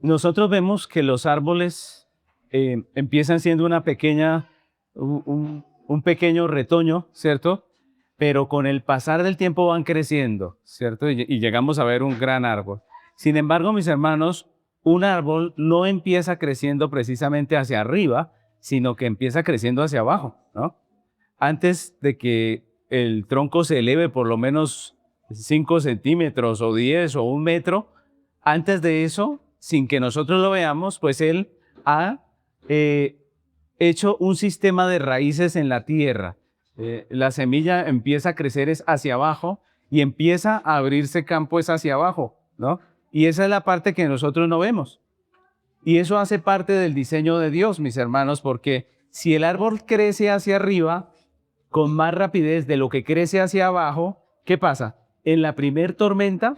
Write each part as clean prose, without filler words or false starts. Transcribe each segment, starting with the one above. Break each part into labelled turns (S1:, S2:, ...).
S1: nosotros vemos que los árboles empiezan siendo un pequeño retoño, ¿cierto? Pero con el pasar del tiempo van creciendo, ¿cierto? Y llegamos a ver un gran árbol. Sin embargo, mis hermanos, un árbol no empieza creciendo precisamente hacia arriba, sino que empieza creciendo hacia abajo, ¿no? Antes de que el tronco se eleve por lo menos 5 centímetros o 10 o 1 metro, antes de eso, sin que nosotros lo veamos, pues él ha hecho un sistema de raíces en la tierra. La semilla empieza a crecer es hacia abajo y empieza a abrirse campo es hacia abajo, ¿no? Y esa es la parte que nosotros no vemos. Y eso hace parte del diseño de Dios, mis hermanos, porque si el árbol crece hacia arriba con más rapidez de lo que crece hacia abajo, ¿qué pasa? En la primer tormenta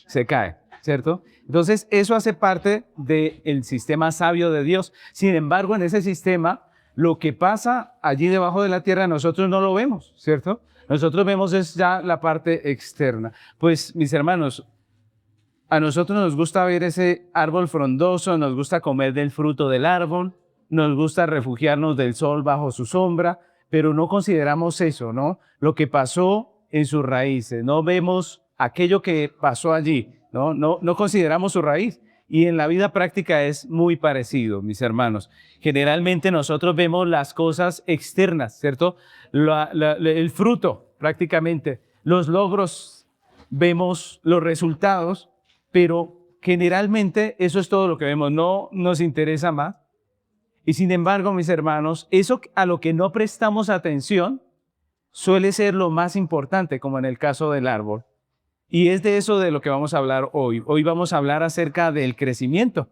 S1: se cae, ¿cierto? Entonces, eso hace parte del sistema sabio de Dios. Sin embargo, en ese sistema, lo que pasa allí debajo de la tierra, nosotros no lo vemos, ¿cierto? Nosotros vemos es ya la parte externa. Pues, mis hermanos, a nosotros nos gusta ver ese árbol frondoso, nos gusta comer del fruto del árbol, nos gusta refugiarnos del sol bajo su sombra, pero no consideramos eso, ¿no? Lo que pasó en sus raíces, no vemos aquello que pasó allí, no consideramos su raíz. Y en la vida práctica es muy parecido, mis hermanos. Generalmente nosotros vemos las cosas externas, ¿cierto? El fruto, prácticamente, los logros, vemos los resultados, pero generalmente eso es todo lo que vemos, no nos interesa más. Y sin embargo, mis hermanos, eso a lo que no prestamos atención suele ser lo más importante, como en el caso del árbol. Y es de eso de lo que vamos a hablar hoy. Hoy vamos a hablar acerca del crecimiento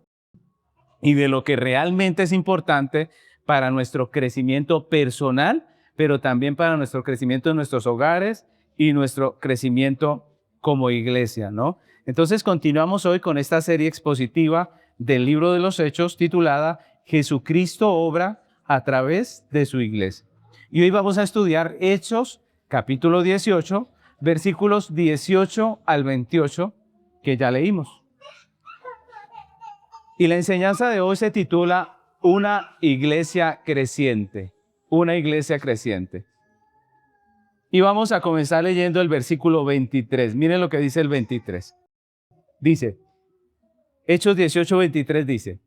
S1: y de lo que realmente es importante para nuestro crecimiento personal, pero también para nuestro crecimiento en nuestros hogares y nuestro crecimiento como iglesia, ¿no? Entonces continuamos hoy con esta serie expositiva del libro de los Hechos titulada Jesucristo obra a través de su iglesia. Y hoy vamos a estudiar Hechos capítulo 18, versículos 18 al 28, que ya leímos. Y la enseñanza de hoy se titula Una iglesia creciente. Una iglesia creciente. Y vamos a comenzar leyendo el versículo 23. Miren lo que dice el 23. Dice, Hechos 18, 23 dice,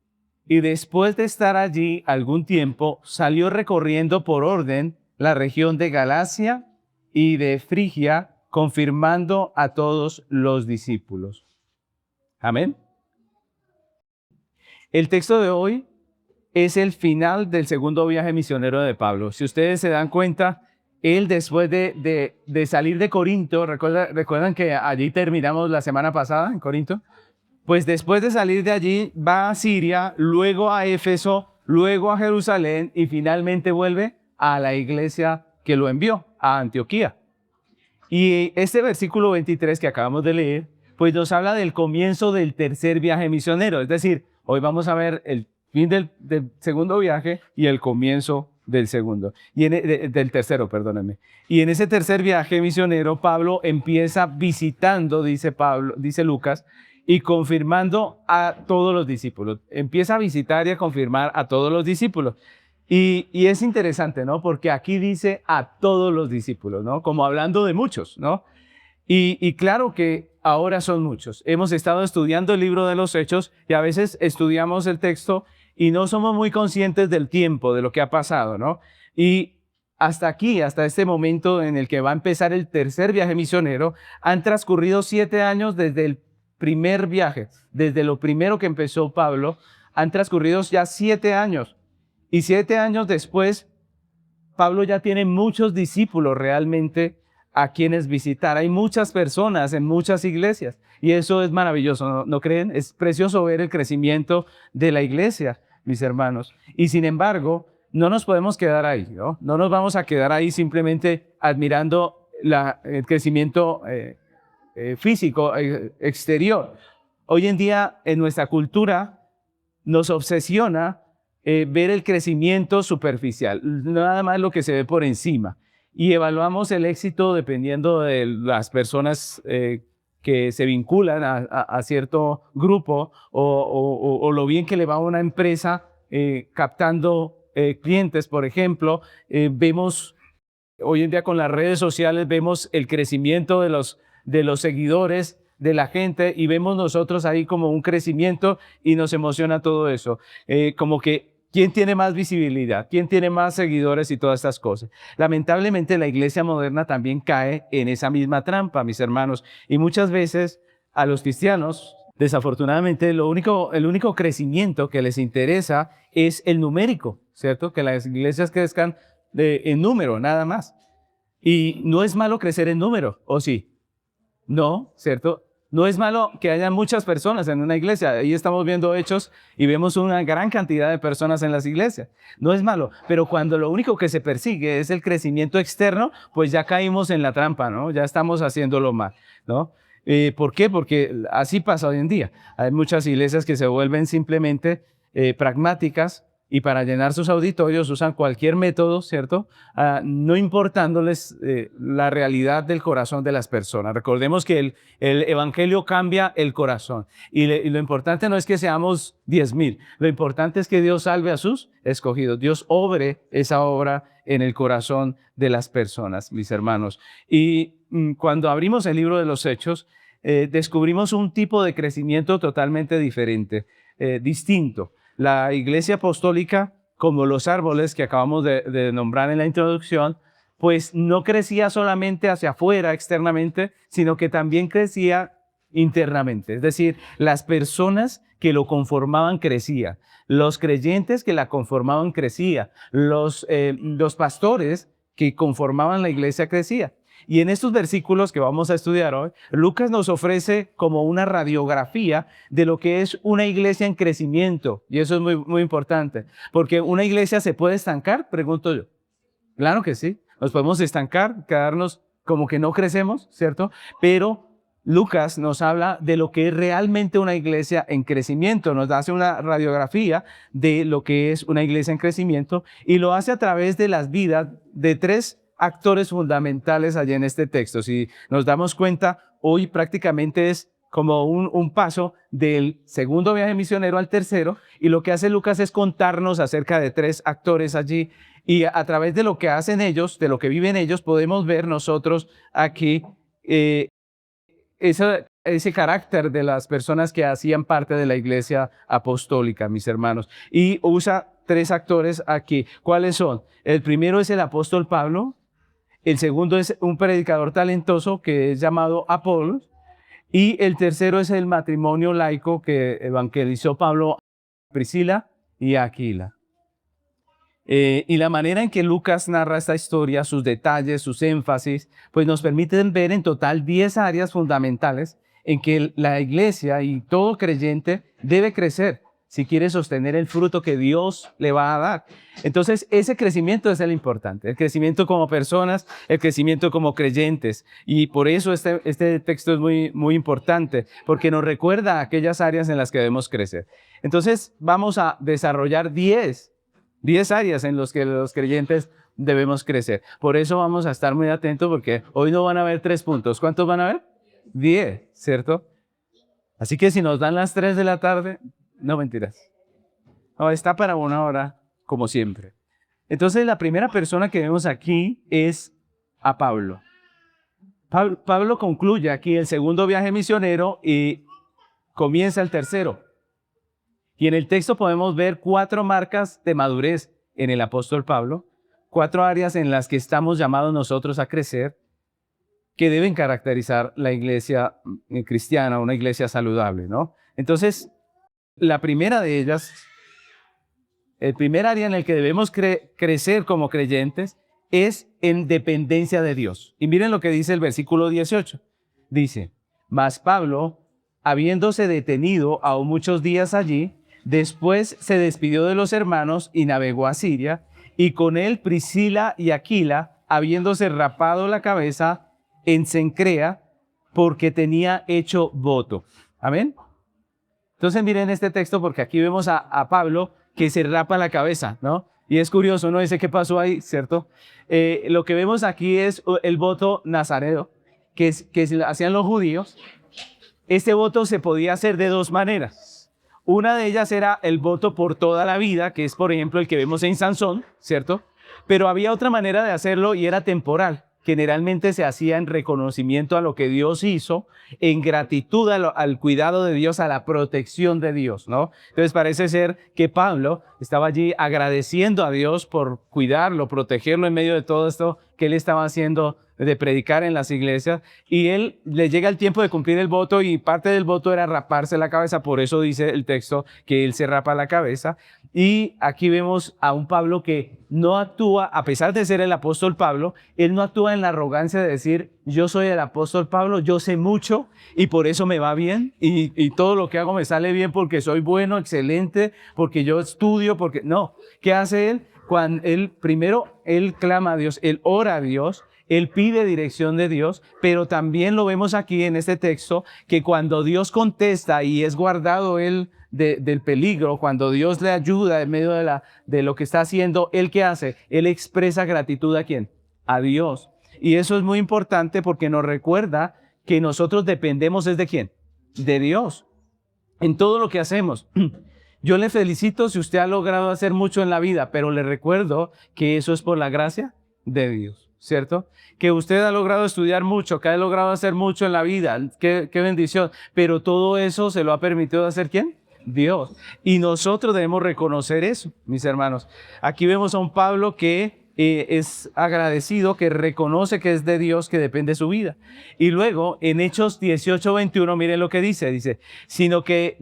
S1: y después de estar allí algún tiempo, salió recorriendo por orden la región de Galacia y de Frigia, confirmando a todos los discípulos. Amén. El texto de hoy es el final del segundo viaje misionero de Pablo. Si ustedes se dan cuenta, él después de salir de Corinto, ¿recuerdan que allí terminamos la semana pasada en Corinto? Pues después de salir de allí va a Siria, luego a Éfeso, luego a Jerusalén y finalmente vuelve a la iglesia que lo envió, a Antioquía. Y este versículo 23 que acabamos de leer, pues nos habla del comienzo del tercer viaje misionero. Es decir, hoy vamos a ver el fin del segundo viaje y el comienzo del segundo. Del tercero, perdónenme. Y en ese tercer viaje misionero, Pablo empieza visitando, dice Lucas, y confirmando a todos los discípulos. Empieza a visitar y a confirmar a todos los discípulos. Y es interesante, ¿no? Porque aquí dice a todos los discípulos, ¿no? Como hablando de muchos, ¿no? Y claro que ahora son muchos. Hemos estado estudiando el libro de los Hechos y a veces estudiamos el texto y no somos muy conscientes del tiempo, de lo que ha pasado, ¿no? Y hasta aquí, hasta este momento en el que va a empezar el tercer viaje misionero, han transcurrido 7 años desde el primer viaje, desde lo primero que empezó Pablo, han transcurrido ya 7 años. Y 7 años después, Pablo ya tiene muchos discípulos realmente a quienes visitar. Hay muchas personas en muchas iglesias y eso es maravilloso, ¿no creen? Es precioso ver el crecimiento de la iglesia, mis hermanos. Y sin embargo, no nos podemos quedar ahí, ¿no? No nos vamos a quedar ahí simplemente admirando el crecimiento físico, exterior. Hoy en día en nuestra cultura nos obsesiona ver el crecimiento superficial, nada más lo que se ve por encima. Y evaluamos el éxito dependiendo de las personas que se vinculan a cierto grupo o lo bien que le va a una empresa captando clientes, por ejemplo. Vemos hoy en día con las redes sociales, vemos el crecimiento de los seguidores, de la gente, y vemos nosotros ahí como un crecimiento y nos emociona todo eso. Como que quién tiene más visibilidad, quién tiene más seguidores y todas estas cosas. Lamentablemente la iglesia moderna también cae en esa misma trampa, mis hermanos, y muchas veces a los cristianos, desafortunadamente, el único crecimiento que les interesa es el numérico, ¿cierto? Que las iglesias crezcan en número, nada más. Y no es malo crecer en número, ¿o sí? No, ¿cierto? No es malo que haya muchas personas en una iglesia. Ahí estamos viendo hechos y vemos una gran cantidad de personas en las iglesias. No es malo, pero cuando lo único que se persigue es el crecimiento externo, pues ya caímos en la trampa, ¿no? Ya estamos haciéndolo mal, ¿no? ¿Por qué? Porque así pasa hoy en día. Hay muchas iglesias que se vuelven simplemente pragmáticas y para llenar sus auditorios usan cualquier método, ¿cierto? No importándoles la realidad del corazón de las personas. Recordemos que el evangelio cambia el corazón y lo importante no es que seamos 10,000, lo importante es que Dios salve a sus escogidos, Dios obre esa obra en el corazón de las personas, mis hermanos. Y cuando abrimos el libro de los Hechos, descubrimos un tipo de crecimiento totalmente diferente, distinto. La iglesia apostólica, como los árboles que acabamos de nombrar en la introducción, pues no crecía solamente hacia afuera, externamente, sino que también crecía internamente. Es decir, las personas que lo conformaban crecían, los creyentes que la conformaban crecían, los pastores que conformaban la iglesia crecían. Y en estos versículos que vamos a estudiar hoy, Lucas nos ofrece como una radiografía de lo que es una iglesia en crecimiento. Y eso es muy, muy importante, porque una iglesia se puede estancar, pregunto yo. Claro que sí, nos podemos estancar, quedarnos como que no crecemos, ¿cierto? Pero Lucas nos habla de lo que es realmente una iglesia en crecimiento, nos hace una radiografía de lo que es una iglesia en crecimiento y lo hace a través de las vidas de tres actores fundamentales allí en este texto. Si nos damos cuenta, hoy prácticamente es como un paso del segundo viaje misionero al tercero, y lo que hace Lucas es contarnos acerca de tres actores allí, y a través de lo que hacen ellos, de lo que viven ellos, podemos ver nosotros aquí ese carácter de las personas que hacían parte de la iglesia apostólica, mis hermanos. Y usa tres actores aquí. ¿Cuáles son? El primero es el apóstol Pablo. El segundo es un predicador talentoso que es llamado Apolos. Y el tercero es el matrimonio laico que evangelizó Pablo, Priscila y Aquila. Y la manera en que Lucas narra esta historia, sus detalles, sus énfasis, pues nos permiten ver en total 10 áreas fundamentales en que la iglesia y todo creyente debe crecer si quiere sostener el fruto que Dios le va a dar. Entonces, ese crecimiento es el importante, el crecimiento como personas, el crecimiento como creyentes. Y por eso este texto es muy, muy importante, porque nos recuerda aquellas áreas en las que debemos crecer. Entonces, vamos a desarrollar 10 áreas en las que los creyentes debemos crecer. Por eso vamos a estar muy atentos, porque hoy no van a haber 3 puntos. ¿Cuántos van a haber? 10, ¿cierto? Así que si nos dan las 3 de la tarde, no mentiras. No, está para 1 hora, como siempre. Entonces, la primera persona que vemos aquí es a Pablo. Pablo concluye aquí el segundo viaje misionero y comienza el tercero. Y en el texto podemos ver 4 marcas de madurez en el apóstol Pablo, 4 áreas en las que estamos llamados nosotros a crecer, que deben caracterizar la iglesia cristiana, una iglesia saludable, ¿no? Entonces, la primera de ellas, el primer área en el que debemos crecer como creyentes es en dependencia de Dios. Y miren lo que dice el versículo 18. Dice, mas Pablo, habiéndose detenido aún muchos días allí, después se despidió de los hermanos y navegó a Siria, y con él Priscila y Aquila, habiéndose rapado la cabeza en Cencrea, porque tenía hecho voto. Amén. Entonces miren este texto, porque aquí vemos a Pablo que se rapa la cabeza, ¿no? Y es curioso, uno dice, ¿qué pasó ahí? ¿Cierto? Lo que vemos aquí es el voto nazareo, que hacían los judíos, Este voto se podía hacer de dos maneras. Una de ellas era el voto por toda la vida, que es por ejemplo el que vemos en Sansón, ¿cierto? Pero había otra manera de hacerlo y era temporal. Generalmente se hacía en reconocimiento a lo que Dios hizo, en gratitud al cuidado de Dios, a la protección de Dios, ¿no? Entonces parece ser que Pablo estaba allí agradeciendo a Dios por cuidarlo, protegerlo en medio de todo esto que él estaba haciendo de predicar en las iglesias, y él le llega el tiempo de cumplir el voto y parte del voto era raparse la cabeza. Por eso dice el texto que él se rapa la cabeza. Y aquí vemos a un Pablo que no actúa, a pesar de ser el apóstol Pablo, él no actúa en la arrogancia de decir, yo soy el apóstol Pablo, yo sé mucho y por eso me va bien y todo lo que hago me sale bien porque soy bueno, excelente, porque yo estudio, porque no. ¿Qué hace él? Cuando él primero, él clama a Dios, él ora a Dios, él pide dirección de Dios, pero también lo vemos aquí en este texto, que cuando Dios contesta y es guardado él del peligro, cuando Dios le ayuda en medio de lo que está haciendo, ¿él qué hace? Él expresa gratitud ¿a quién? A Dios. Y eso es muy importante porque nos recuerda que nosotros dependemos ¿es de quién? De Dios. En todo lo que hacemos. Yo le felicito si usted ha logrado hacer mucho en la vida, pero le recuerdo que eso es por la gracia de Dios, ¿cierto? Que usted ha logrado estudiar mucho, que ha logrado hacer mucho en la vida, qué bendición, pero todo eso se lo ha permitido hacer ¿quién? Dios. Y nosotros debemos reconocer eso, mis hermanos. Aquí vemos a un Pablo que es agradecido, que reconoce que es de Dios, que depende de su vida. Y luego en Hechos 18:21, miren lo que dice, sino que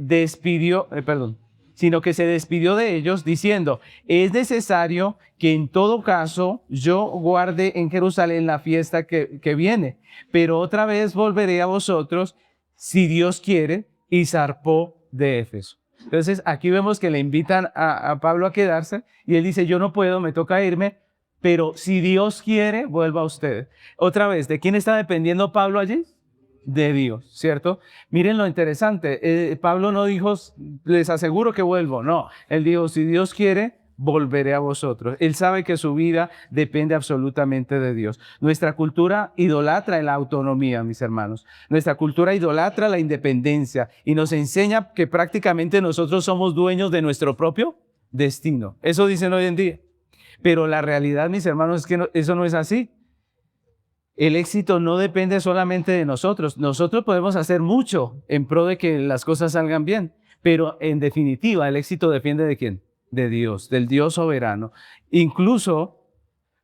S1: se despidió de ellos diciendo, es necesario que en todo caso yo guarde en Jerusalén la fiesta que viene, pero otra vez volveré a vosotros si Dios quiere, y zarpó de Éfeso. Entonces aquí vemos que le invitan a Pablo a quedarse y él dice, yo no puedo, me toca irme, pero si Dios quiere, vuelva a ustedes. Otra vez, ¿de quién está dependiendo Pablo allí? De Dios, ¿cierto? Miren lo interesante, Pablo no dijo, les aseguro que vuelvo, no, él dijo, si Dios quiere, volveré a vosotros. Él sabe que su vida depende absolutamente de Dios. Nuestra cultura idolatra la autonomía, mis hermanos. Nuestra cultura idolatra la independencia y nos enseña que prácticamente nosotros somos dueños de nuestro propio destino. Eso dicen hoy en día. Pero la realidad, mis hermanos, es que eso no es así. El éxito no depende solamente de nosotros. Nosotros podemos hacer mucho en pro de que las cosas salgan bien, pero en definitiva el éxito depende ¿de quién? De Dios, del Dios soberano. Incluso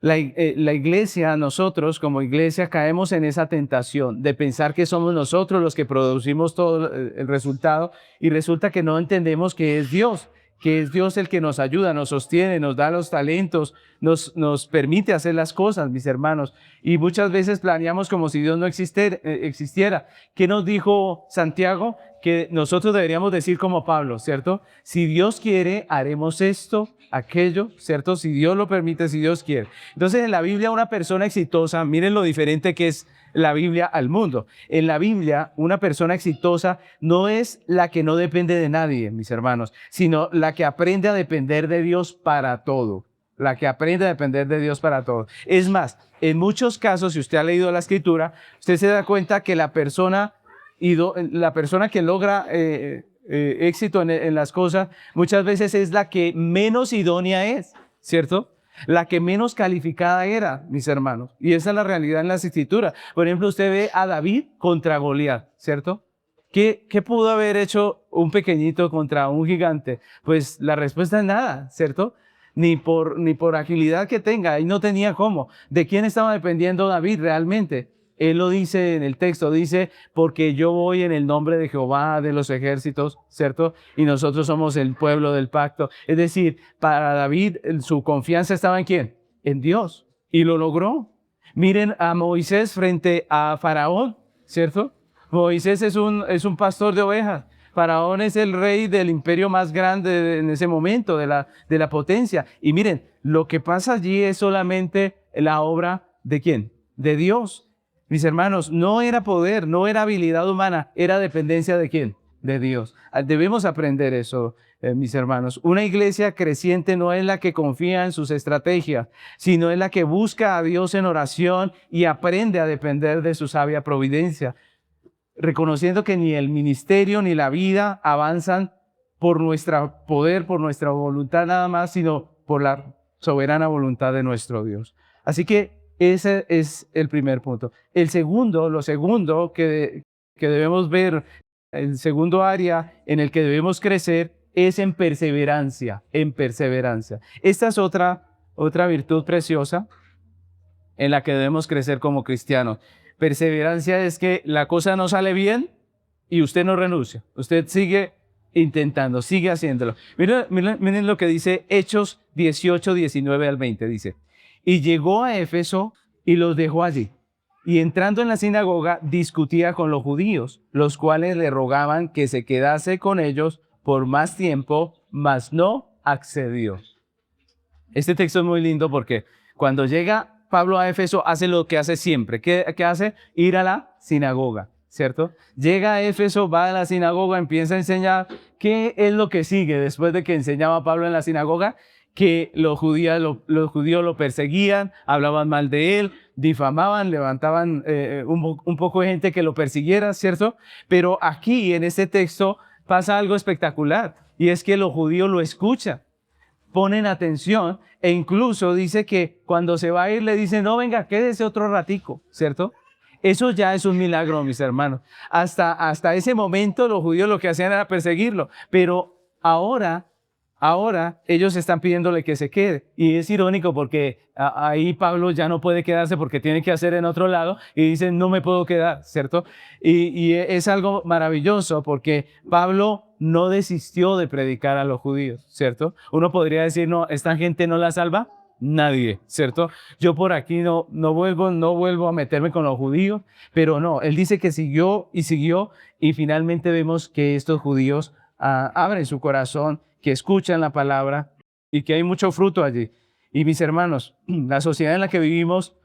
S1: la iglesia, nosotros como iglesia caemos en esa tentación de pensar que somos nosotros los que producimos todo el resultado y resulta que no entendemos que es Dios el que nos ayuda, nos sostiene, nos da los talentos, nos permite hacer las cosas, mis hermanos. Y muchas veces planeamos como si Dios no existiera. ¿Qué nos dijo Santiago? Que nosotros deberíamos decir como Pablo, ¿cierto? Si Dios quiere, haremos esto, aquello, ¿cierto? Si Dios lo permite, si Dios quiere. Entonces en la Biblia una persona exitosa, miren lo diferente que es la Biblia al mundo. En la Biblia, una persona exitosa no es la que no depende de nadie, mis hermanos, sino la que aprende a depender de Dios para todo. La que aprende a depender de Dios para todo. Es más, en muchos casos, si usted ha leído la Escritura, usted se da cuenta que la persona que logra éxito en las cosas, muchas veces es la que menos idónea es, ¿cierto? La que menos calificada era, mis hermanos. Y esa es la realidad en las Escrituras. Por ejemplo, usted ve a David contra Goliat, ¿cierto? ¿Qué pudo haber hecho un pequeñito contra un gigante? Pues la respuesta es nada, ¿cierto? Ni por agilidad que tenga, y no tenía cómo. ¿De quién estaba dependiendo David realmente? Él lo dice en el texto, dice, porque yo voy en el nombre de Jehová de los ejércitos, ¿cierto? Y nosotros somos el pueblo del pacto. Es decir, para David, su confianza estaba ¿en quién? En Dios. Y lo logró. Miren a Moisés frente a Faraón, ¿cierto? Moisés es un pastor de ovejas. Faraón es el rey del imperio más grande en ese momento, de la potencia. Y miren, lo que pasa allí es solamente la obra ¿de quién? De Dios. Mis hermanos, no era poder, no era habilidad humana, era dependencia ¿de quién? De Dios. Debemos aprender eso, mis hermanos. Una iglesia creciente no es la que confía en sus estrategias, sino es la que busca a Dios en oración y aprende a depender de su sabia providencia. reconociendo que ni el ministerio ni la vida avanzan por nuestro poder, por nuestra voluntad nada más, sino por la soberana voluntad de nuestro Dios. Así que ese es el primer punto. Lo segundo que debemos ver, el segundo área en el que debemos crecer es en perseverancia, en perseverancia. Esta es otra virtud preciosa en la que debemos crecer como cristianos. Perseverancia es que la cosa no sale bien y usted no renuncia. Usted sigue intentando, sigue haciéndolo. Miren lo que dice Hechos 18, 19 al 20. Dice, y llegó a Éfeso y los dejó allí. Y entrando en la sinagoga discutía con los judíos, los cuales le rogaban que se quedase con ellos por más tiempo, mas no accedió. Este texto es muy lindo porque cuando llega Pablo a Éfeso hace lo que hace siempre. ¿Qué hace? Ir a la sinagoga, ¿cierto? Llega a Éfeso, va a la sinagoga, empieza a enseñar. ¿Qué es lo que sigue después de que enseñaba Pablo en la sinagoga? Que los judíos lo perseguían, hablaban mal de él, difamaban, levantaban un poco de gente que lo persiguiera, ¿cierto? Pero aquí en este texto pasa algo espectacular y es que los judíos lo escuchan, ponen atención e incluso dice que cuando se va a ir le dicen, no, venga, quédese otro ratico, ¿cierto? Eso ya es un milagro, mis hermanos. Hasta ese momento los judíos lo que hacían era perseguirlo, pero ahora ellos están pidiéndole que se quede. Y es irónico porque ahí Pablo ya no puede quedarse porque tiene que hacer en otro lado y dicen, no me puedo quedar, ¿cierto? Y es algo maravilloso porque Pablo no desistió de predicar a los judíos, ¿cierto? Uno podría decir, no, esta gente no la salva nadie, ¿cierto? Yo por aquí no vuelvo a meterme con los judíos, pero no, él dice que siguió y finalmente vemos que estos judíos abren su corazón, que escuchan la palabra y que hay mucho fruto allí. Y mis hermanos, la sociedad en la que vivimos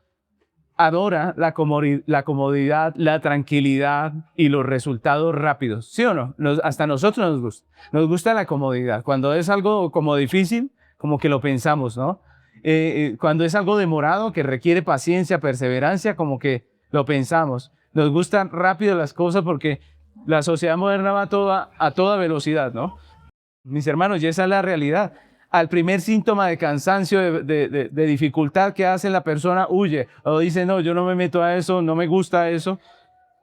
S1: adora la comodidad, la tranquilidad y los resultados rápidos. ¿Sí o no? Hasta nosotros nos gusta. Nos gusta la comodidad. Cuando es algo como difícil, como que lo pensamos, ¿no? Cuando es algo demorado, que requiere paciencia, perseverancia, como que lo pensamos. Nos gustan rápido las cosas porque la sociedad moderna va a toda velocidad, ¿no? Mis hermanos, y esa es la realidad. Al primer síntoma de cansancio, de dificultad que hace la persona, huye o dice, no, yo no me meto a eso, no me gusta eso.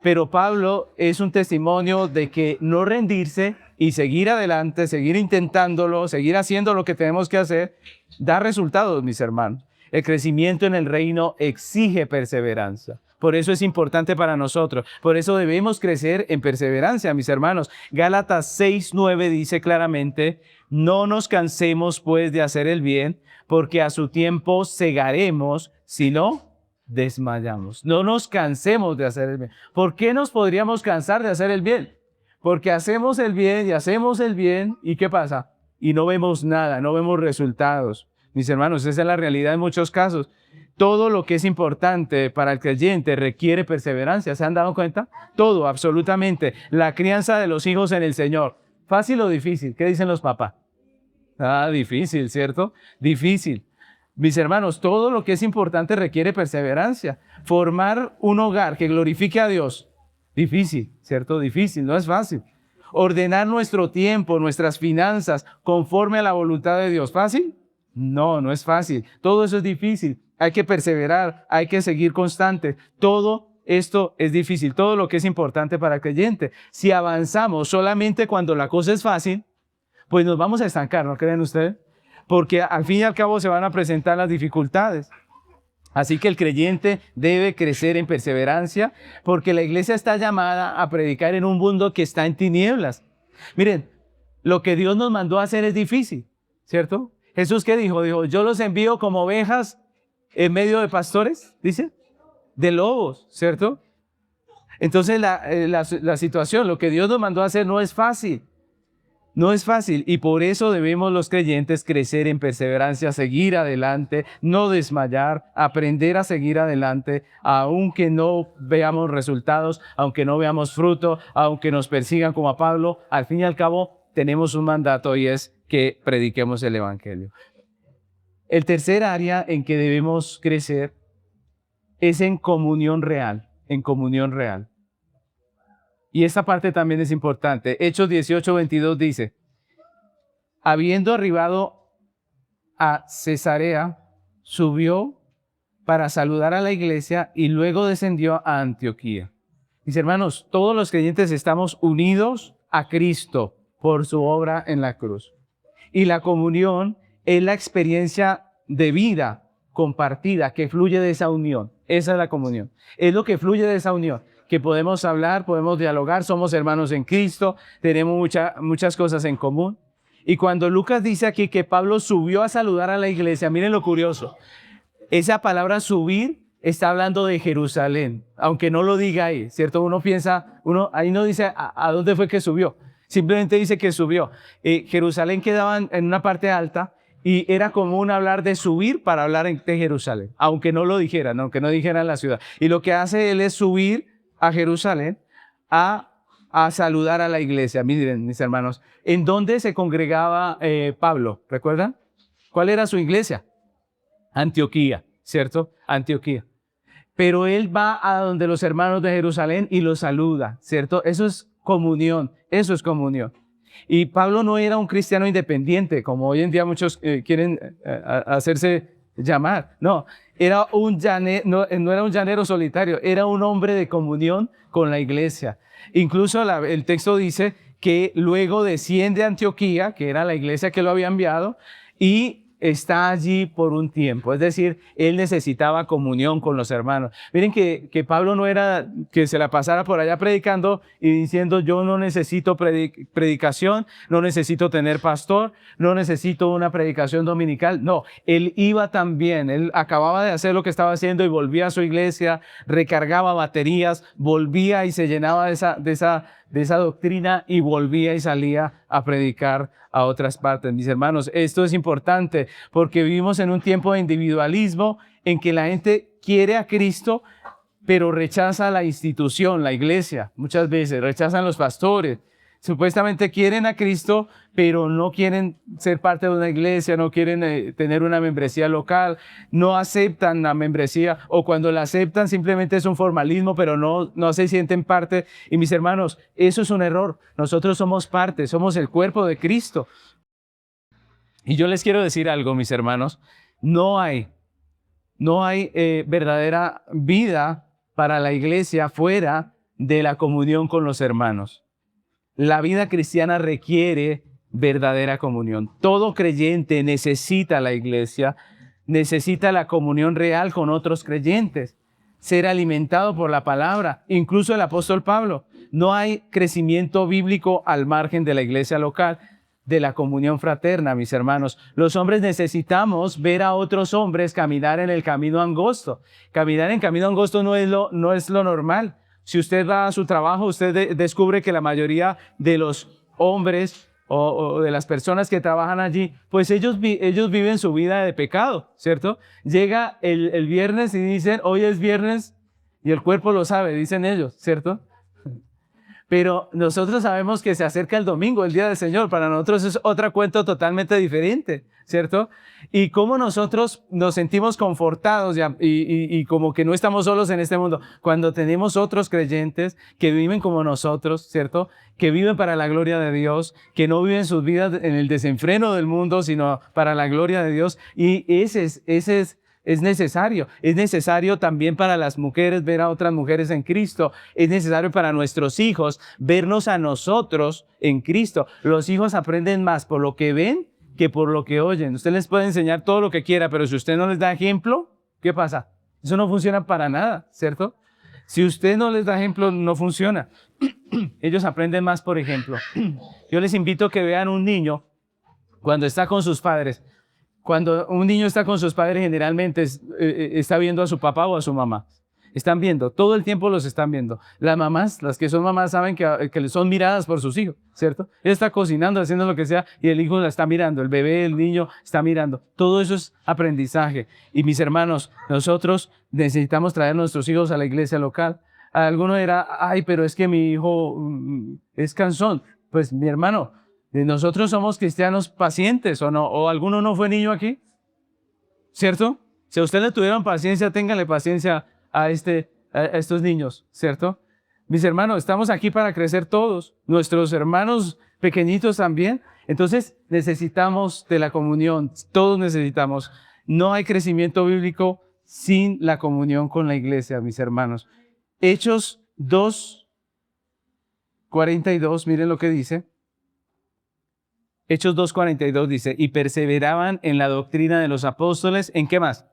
S1: Pero Pablo es un testimonio de que no rendirse y seguir adelante, seguir intentándolo, seguir haciendo lo que tenemos que hacer, da resultados, mis hermanos. El crecimiento en el reino exige perseverancia. Por eso es importante para nosotros. Por eso debemos crecer en perseverancia, mis hermanos. Gálatas 6:9 dice claramente, no nos cansemos pues de hacer el bien, porque a su tiempo segaremos, si no desmayamos. No nos cansemos de hacer el bien. ¿Por qué nos podríamos cansar de hacer el bien? Porque hacemos el bien y hacemos el bien, ¿y qué pasa? Y no vemos nada, no vemos resultados. Mis hermanos, esa es la realidad en muchos casos. Todo lo que es importante para el creyente requiere perseverancia. ¿Se han dado cuenta? Todo, absolutamente. La crianza de los hijos en el Señor. ¿Fácil o difícil? ¿Qué dicen los papás? Difícil, ¿cierto? Difícil. Mis hermanos, todo lo que es importante requiere perseverancia. Formar un hogar que glorifique a Dios, difícil, ¿cierto? Difícil, no es fácil. Ordenar nuestro tiempo, nuestras finanzas, conforme a la voluntad de Dios, ¿fácil? No, no es fácil. Todo eso es difícil. Hay que perseverar, hay que seguir constante. Todo esto es difícil, todo lo que es importante para el creyente. Si avanzamos solamente cuando la cosa es fácil, pues nos vamos a estancar, ¿no creen ustedes? Porque al fin y al cabo se van a presentar las dificultades. Así que el creyente debe crecer en perseverancia porque la iglesia está llamada a predicar en un mundo que está en tinieblas. Miren, lo que Dios nos mandó a hacer es difícil, ¿cierto? Jesús, ¿qué dijo? Dijo, yo los envío como ovejas en medio de pastores, dice, de lobos, ¿cierto? Entonces la situación, lo que Dios nos mandó a hacer no es fácil. No es fácil y por eso debemos los creyentes crecer en perseverancia, seguir adelante, no desmayar, aprender a seguir adelante, aunque no veamos resultados, aunque no veamos fruto, aunque nos persigan como a Pablo, al fin y al cabo tenemos un mandato y es que prediquemos el evangelio. El tercer área en que debemos crecer es en comunión real, en comunión real. Y esta parte también es importante. Hechos 18:22 dice, habiendo arribado a Cesarea, subió para saludar a la iglesia y luego descendió a Antioquía. Mis hermanos, todos los creyentes estamos unidos a Cristo por su obra en la cruz. Y la comunión es la experiencia de vida compartida que fluye de esa unión. Esa es la comunión. Es lo que fluye de esa unión, que podemos hablar, podemos dialogar, somos hermanos en Cristo, tenemos muchas cosas en común. Y cuando Lucas dice aquí que Pablo subió a saludar a la iglesia, miren lo curioso. Esa palabra subir está hablando de Jerusalén, aunque no lo diga ahí, ¿cierto? Uno piensa, ahí no dice a dónde fue que subió, simplemente dice que subió. Jerusalén quedaba en una parte alta y era común hablar de subir para hablar de Jerusalén, aunque no lo dijeran, aunque no dijeran la ciudad. Y lo que hace él es subir a Jerusalén a saludar a la iglesia. Miren, mis hermanos, ¿en dónde se congregaba Pablo? ¿Recuerdan? ¿Cuál era su iglesia? Antioquía, ¿cierto? Antioquía. Pero él va a donde los hermanos de Jerusalén y los saluda, ¿cierto? Eso es comunión, eso es comunión. Y Pablo no era un cristiano independiente, como hoy en día muchos quieren hacerse llamar. No, era no era un llanero solitario, era un hombre de comunión con la iglesia. Incluso el texto dice que luego desciende a Antioquía, que era la iglesia que lo había enviado, y está allí por un tiempo. Es decir, él necesitaba comunión con los hermanos. Miren que Pablo no era que se la pasara por allá predicando y diciendo, yo no necesito predicación, no necesito tener pastor, no necesito una predicación dominical. No, él iba también. Él acababa de hacer lo que estaba haciendo y volvía a su iglesia, recargaba baterías, volvía y se llenaba de esa doctrina y volvía y salía a predicar a otras partes. Mis hermanos, esto es importante porque vivimos en un tiempo de individualismo en que la gente quiere a Cristo, pero rechaza la institución, la iglesia. Muchas veces rechazan los pastores. Supuestamente quieren a Cristo, pero no quieren ser parte de una iglesia, no quieren tener una membresía local, no aceptan la membresía, o cuando la aceptan simplemente es un formalismo, pero no se sienten parte. Y mis hermanos, eso es un error. Nosotros somos parte, somos el cuerpo de Cristo. Y yo les quiero decir algo, mis hermanos, no hay verdadera vida para la iglesia fuera de la comunión con los hermanos. La vida cristiana requiere verdadera comunión. Todo creyente necesita la iglesia, necesita la comunión real con otros creyentes, ser alimentado por la palabra. Incluso el apóstol Pablo, no hay crecimiento bíblico al margen de la iglesia local, de la comunión fraterna, mis hermanos. Los hombres necesitamos ver a otros hombres caminar en el camino angosto. Caminar en camino angosto no es lo normal. Si usted va a su trabajo, usted descubre que la mayoría de los hombres o de las personas que trabajan allí, pues ellos viven su vida de pecado, ¿cierto? Llega el viernes y dicen, hoy es viernes, y el cuerpo lo sabe, dicen ellos, ¿cierto? Pero nosotros sabemos que se acerca el domingo, el día del Señor. Para nosotros es otro cuento totalmente diferente, ¿cierto? Y cómo nosotros nos sentimos confortados y como que no estamos solos en este mundo. Cuando tenemos otros creyentes que viven como nosotros, ¿cierto? Que viven para la gloria de Dios, que no viven sus vidas en el desenfreno del mundo, sino para la gloria de Dios. Y ese es necesario. Es necesario también para las mujeres ver a otras mujeres en Cristo. Es necesario para nuestros hijos vernos a nosotros en Cristo. Los hijos aprenden más por lo que ven que por lo que oyen. Usted les puede enseñar todo lo que quiera, pero si usted no les da ejemplo, ¿qué pasa? Eso no funciona para nada, ¿cierto? Si usted no les da ejemplo, no funciona. Ellos aprenden más por ejemplo. Yo les invito a que vean un niño cuando está con sus padres. Cuando un niño está con sus padres, generalmente está viendo a su papá o a su mamá. Están viendo, todo el tiempo los están viendo. Las mamás, las que son mamás, saben que son miradas por sus hijos, ¿cierto? Él está cocinando, haciendo lo que sea, y el hijo la está mirando, el bebé, el niño está mirando. Todo eso es aprendizaje. Y mis hermanos, nosotros necesitamos traer a nuestros hijos a la iglesia local. Alguno dirá, ay, pero es que mi hijo es cansón. Pues mi hermano, nosotros somos cristianos pacientes, ¿o no? ¿O alguno no fue niño aquí? ¿Cierto? Si a usted le tuvieron paciencia, téngale paciencia a estos niños, ¿cierto? Mis hermanos, estamos aquí para crecer todos, nuestros hermanos pequeñitos también. Entonces necesitamos de la comunión, todos necesitamos. No hay crecimiento bíblico sin la comunión con la iglesia, mis hermanos. Hechos 2:42, miren lo que dice. Hechos 2:42 dice, y perseveraban en la doctrina de los apóstoles, ¿en qué más?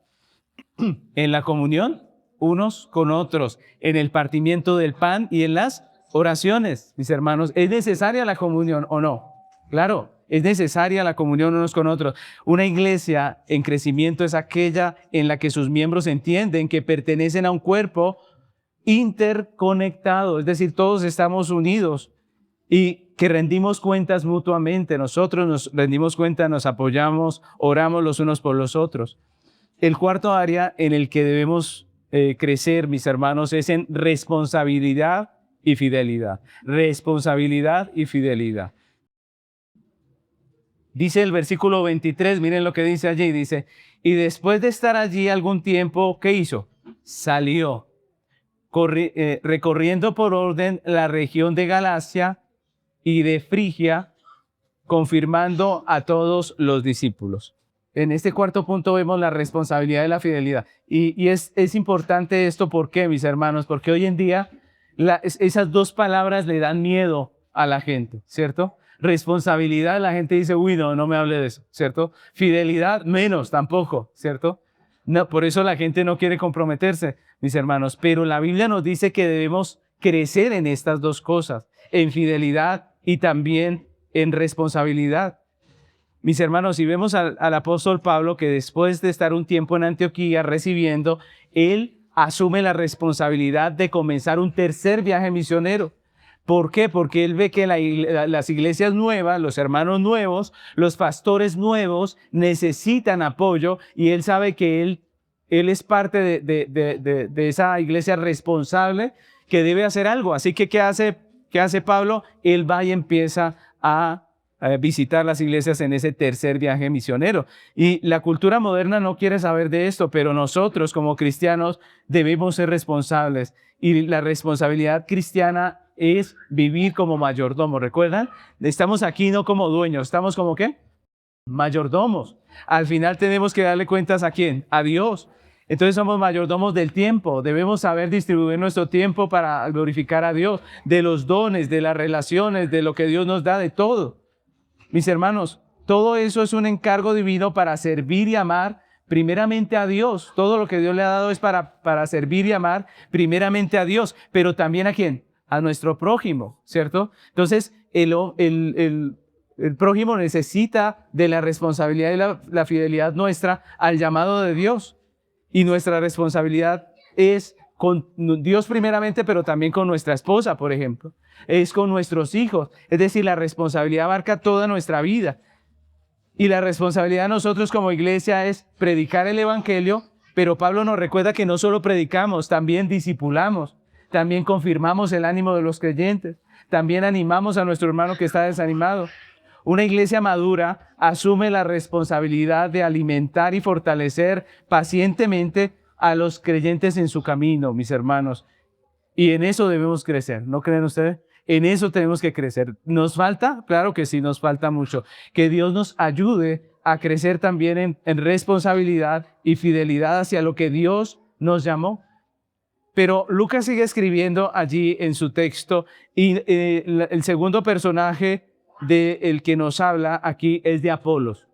S1: En la comunión unos con otros, en el partimiento del pan y en las oraciones, mis hermanos. ¿Es necesaria la comunión o no? Claro, es necesaria la comunión unos con otros. Una iglesia en crecimiento es aquella en la que sus miembros entienden que pertenecen a un cuerpo interconectado, es decir, todos estamos unidos y que rendimos cuentas mutuamente. Nosotros nos rendimos cuenta, nos apoyamos, oramos los unos por los otros. El cuarto área en el que debemos crecer, mis hermanos, es en responsabilidad y fidelidad. Responsabilidad y fidelidad. Dice el versículo 23, miren lo que dice allí, dice, y después de estar allí algún tiempo, ¿qué hizo? Salió, recorriendo por orden la región de Galacia y de Frigia, confirmando a todos los discípulos. En este cuarto punto vemos la responsabilidad de la fidelidad. Y es importante esto, ¿por qué, mis hermanos? Porque hoy en día esas dos palabras le dan miedo a la gente, ¿cierto? Responsabilidad, la gente dice, uy, no me hable de eso, ¿cierto? Fidelidad, menos, tampoco, ¿cierto? No, por eso la gente no quiere comprometerse, mis hermanos. Pero la Biblia nos dice que debemos crecer en estas dos cosas, en fidelidad y también en responsabilidad. Mis hermanos, si vemos al apóstol Pablo, que después de estar un tiempo en Antioquía recibiendo, él asume la responsabilidad de comenzar un tercer viaje misionero. ¿Por qué? Porque él ve que las iglesias nuevas, los hermanos nuevos, los pastores nuevos necesitan apoyo y él sabe que él es parte de esa iglesia responsable que debe hacer algo. Así que, ¿qué hace Pablo? Él va y empieza a visitar las iglesias en ese tercer viaje misionero. Y la cultura moderna no quiere saber de esto, pero nosotros como cristianos debemos ser responsables. Y la responsabilidad cristiana es vivir como mayordomos. ¿Recuerdan? Estamos aquí no como dueños, estamos como ¿qué? Mayordomos. Al final tenemos que darle cuentas ¿a quién? A Dios. Entonces somos mayordomos del tiempo. Debemos saber distribuir nuestro tiempo para glorificar a Dios, de los dones, de las relaciones, de lo que Dios nos da, de todo. Mis hermanos, todo eso es un encargo divino para servir y amar primeramente a Dios. Todo lo que Dios le ha dado es para servir y amar primeramente a Dios, pero también ¿a quién? A nuestro prójimo, ¿cierto? Entonces, el prójimo necesita de la responsabilidad y la fidelidad nuestra al llamado de Dios. Y nuestra responsabilidad es con Dios primeramente, pero también con nuestra esposa, por ejemplo. Es con nuestros hijos. Es decir, la responsabilidad abarca toda nuestra vida. Y la responsabilidad de nosotros como iglesia es predicar el evangelio, pero Pablo nos recuerda que no solo predicamos, también discipulamos, también confirmamos el ánimo de los creyentes, también animamos a nuestro hermano que está desanimado. Una iglesia madura asume la responsabilidad de alimentar y fortalecer pacientemente a los creyentes en su camino, mis hermanos. Y en eso debemos crecer, ¿no creen ustedes? En eso tenemos que crecer. ¿Nos falta? Claro que sí, nos falta mucho. Que Dios nos ayude a crecer también en responsabilidad y fidelidad hacia lo que Dios nos llamó. Pero Lucas sigue escribiendo allí en su texto y el segundo personaje del que nos habla aquí es de Apolos.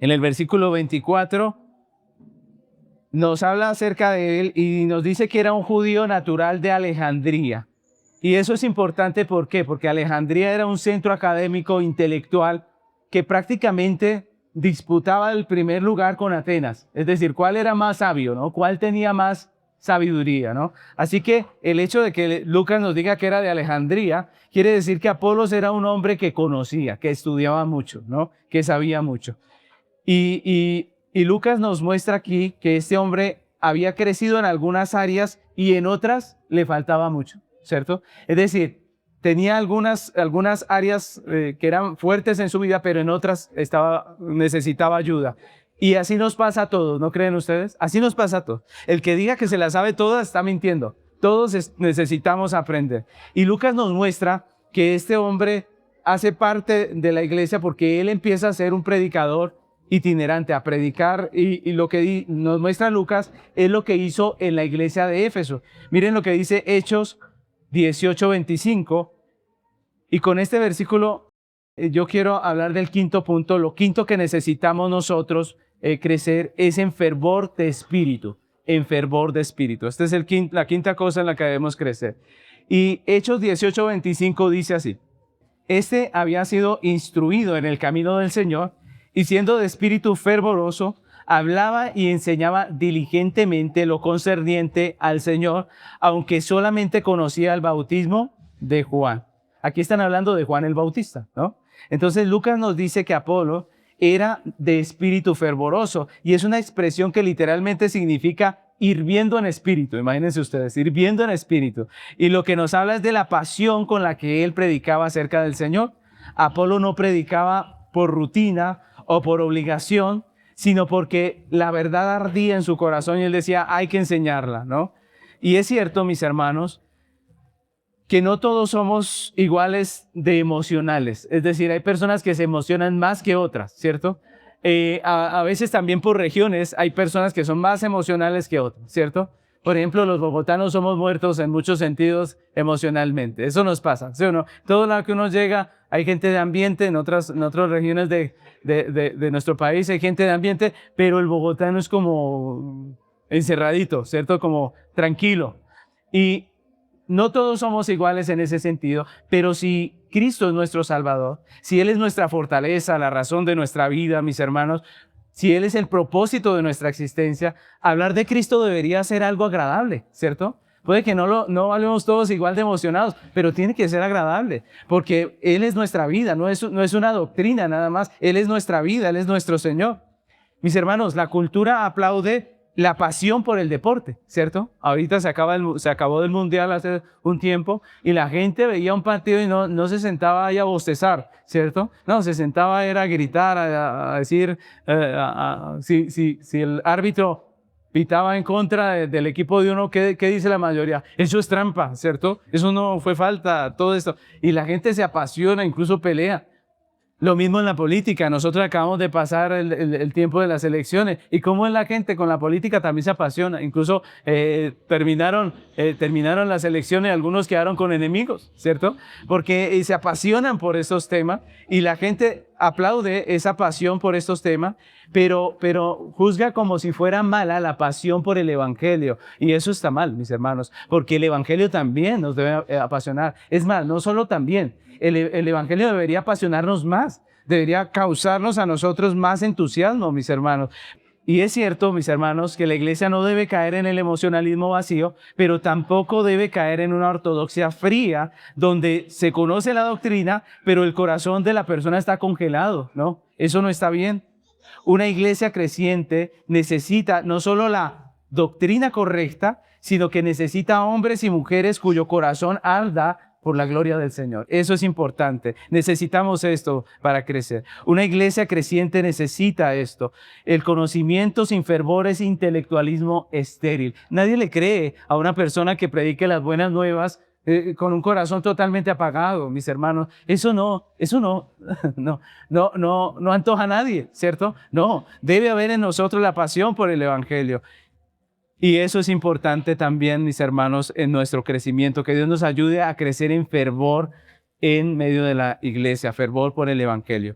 S1: En el versículo 24 nos habla acerca de él y nos dice que era un judío natural de Alejandría. Y eso es importante, ¿por qué? Porque Alejandría era un centro académico intelectual que prácticamente disputaba el primer lugar con Atenas. Es decir, ¿cuál era más sabio, no? ¿Cuál tenía más sabiduría, no? Así que el hecho de que Lucas nos diga que era de Alejandría quiere decir que Apolos era un hombre que conocía, que estudiaba mucho, ¿no? Que sabía mucho. Y Lucas nos muestra aquí que este hombre había crecido en algunas áreas y en otras le faltaba mucho, ¿cierto? Es decir, tenía algunas áreas que eran fuertes en su vida, pero en otras necesitaba ayuda. Y así nos pasa a todos, ¿no creen ustedes? Así nos pasa a todos. El que diga que se la sabe toda está mintiendo, Todos necesitamos aprender. Y Lucas nos muestra que este hombre hace parte de la iglesia porque él empieza a ser un predicador itinerante, a predicar, y lo que nos muestra Lucas es lo que hizo en la iglesia de Éfeso. Miren lo que dice Hechos 18:25, y con este versículo yo quiero hablar del quinto punto. Lo quinto que necesitamos nosotros crecer es en fervor de espíritu, en fervor de espíritu. Esta es la quinta cosa en la que debemos crecer. Y Hechos 18:25 dice así: este había sido instruido en el camino del Señor, y siendo de espíritu fervoroso, hablaba y enseñaba diligentemente lo concerniente al Señor, aunque solamente conocía el bautismo de Juan. Aquí están hablando de Juan el Bautista, ¿no? Entonces Lucas nos dice que Apolo era de espíritu fervoroso, y es una expresión que literalmente significa hirviendo en espíritu. Imagínense ustedes, hirviendo en espíritu. Y lo que nos habla es de la pasión con la que él predicaba acerca del Señor. Apolo no predicaba por rutina o por obligación, sino porque la verdad ardía en su corazón y él decía, hay que enseñarla, ¿no? Y es cierto, mis hermanos, que no todos somos iguales de emocionales. Es decir, hay personas que se emocionan más que otras, ¿cierto? A veces también por regiones hay personas que son más emocionales que otras, ¿cierto? Por ejemplo, los bogotanos somos muertos en muchos sentidos emocionalmente. Eso nos pasa, ¿sí o no? Todo lo que uno llega, hay gente de ambiente, en otras regiones de nuestro país hay gente de ambiente, pero el bogotano es como encerradito, ¿cierto? Como tranquilo. Y no todos somos iguales en ese sentido, pero si Cristo es nuestro Salvador, si Él es nuestra fortaleza, la razón de nuestra vida, mis hermanos, si Él es el propósito de nuestra existencia, hablar de Cristo debería ser algo agradable, ¿cierto? Puede que no hablemos todos igual de emocionados, pero tiene que ser agradable, porque Él es nuestra vida, no es una doctrina nada más, Él es nuestra vida, Él es nuestro Señor. Mis hermanos, la cultura aplaude la pasión por el deporte, ¿cierto? Ahorita se acabó del mundial hace un tiempo y la gente veía un partido y no se sentaba ahí a bostezar, ¿cierto? No, se sentaba era a gritar, a decir, si el árbitro pitaba en contra del equipo de uno, ¿qué dice la mayoría? Eso es trampa, ¿cierto? Eso no fue falta, todo esto. Y la gente se apasiona, incluso pelea. Lo mismo en la política. Nosotros acabamos de pasar el tiempo de las elecciones. Y cómo es la gente con la política también se apasiona. Incluso terminaron las elecciones y algunos quedaron con enemigos, ¿cierto? Porque se apasionan por estos temas y la gente aplaude esa pasión por estos temas, pero juzga como si fuera mala la pasión por el evangelio. Y eso está mal, mis hermanos, porque el evangelio también nos debe apasionar. Es más, no solo también. El evangelio debería apasionarnos más, debería causarnos a nosotros más entusiasmo, mis hermanos. Y es cierto, mis hermanos, que la iglesia no debe caer en el emocionalismo vacío, pero tampoco debe caer en una ortodoxia fría, donde se conoce la doctrina, pero el corazón de la persona está congelado, ¿no? Eso no está bien. Una iglesia creciente necesita no solo la doctrina correcta, sino que necesita hombres y mujeres cuyo corazón arda por la gloria del Señor. Eso es importante. Necesitamos esto para crecer. Una iglesia creciente necesita esto. El conocimiento sin fervor es intelectualismo estéril. Nadie le cree a una persona que predique las buenas nuevas con un corazón totalmente apagado, mis hermanos. Eso no antoja a nadie, ¿cierto? No, debe haber en nosotros la pasión por el evangelio. Y eso es importante también, mis hermanos, en nuestro crecimiento, que Dios nos ayude a crecer en fervor en medio de la iglesia, fervor por el evangelio.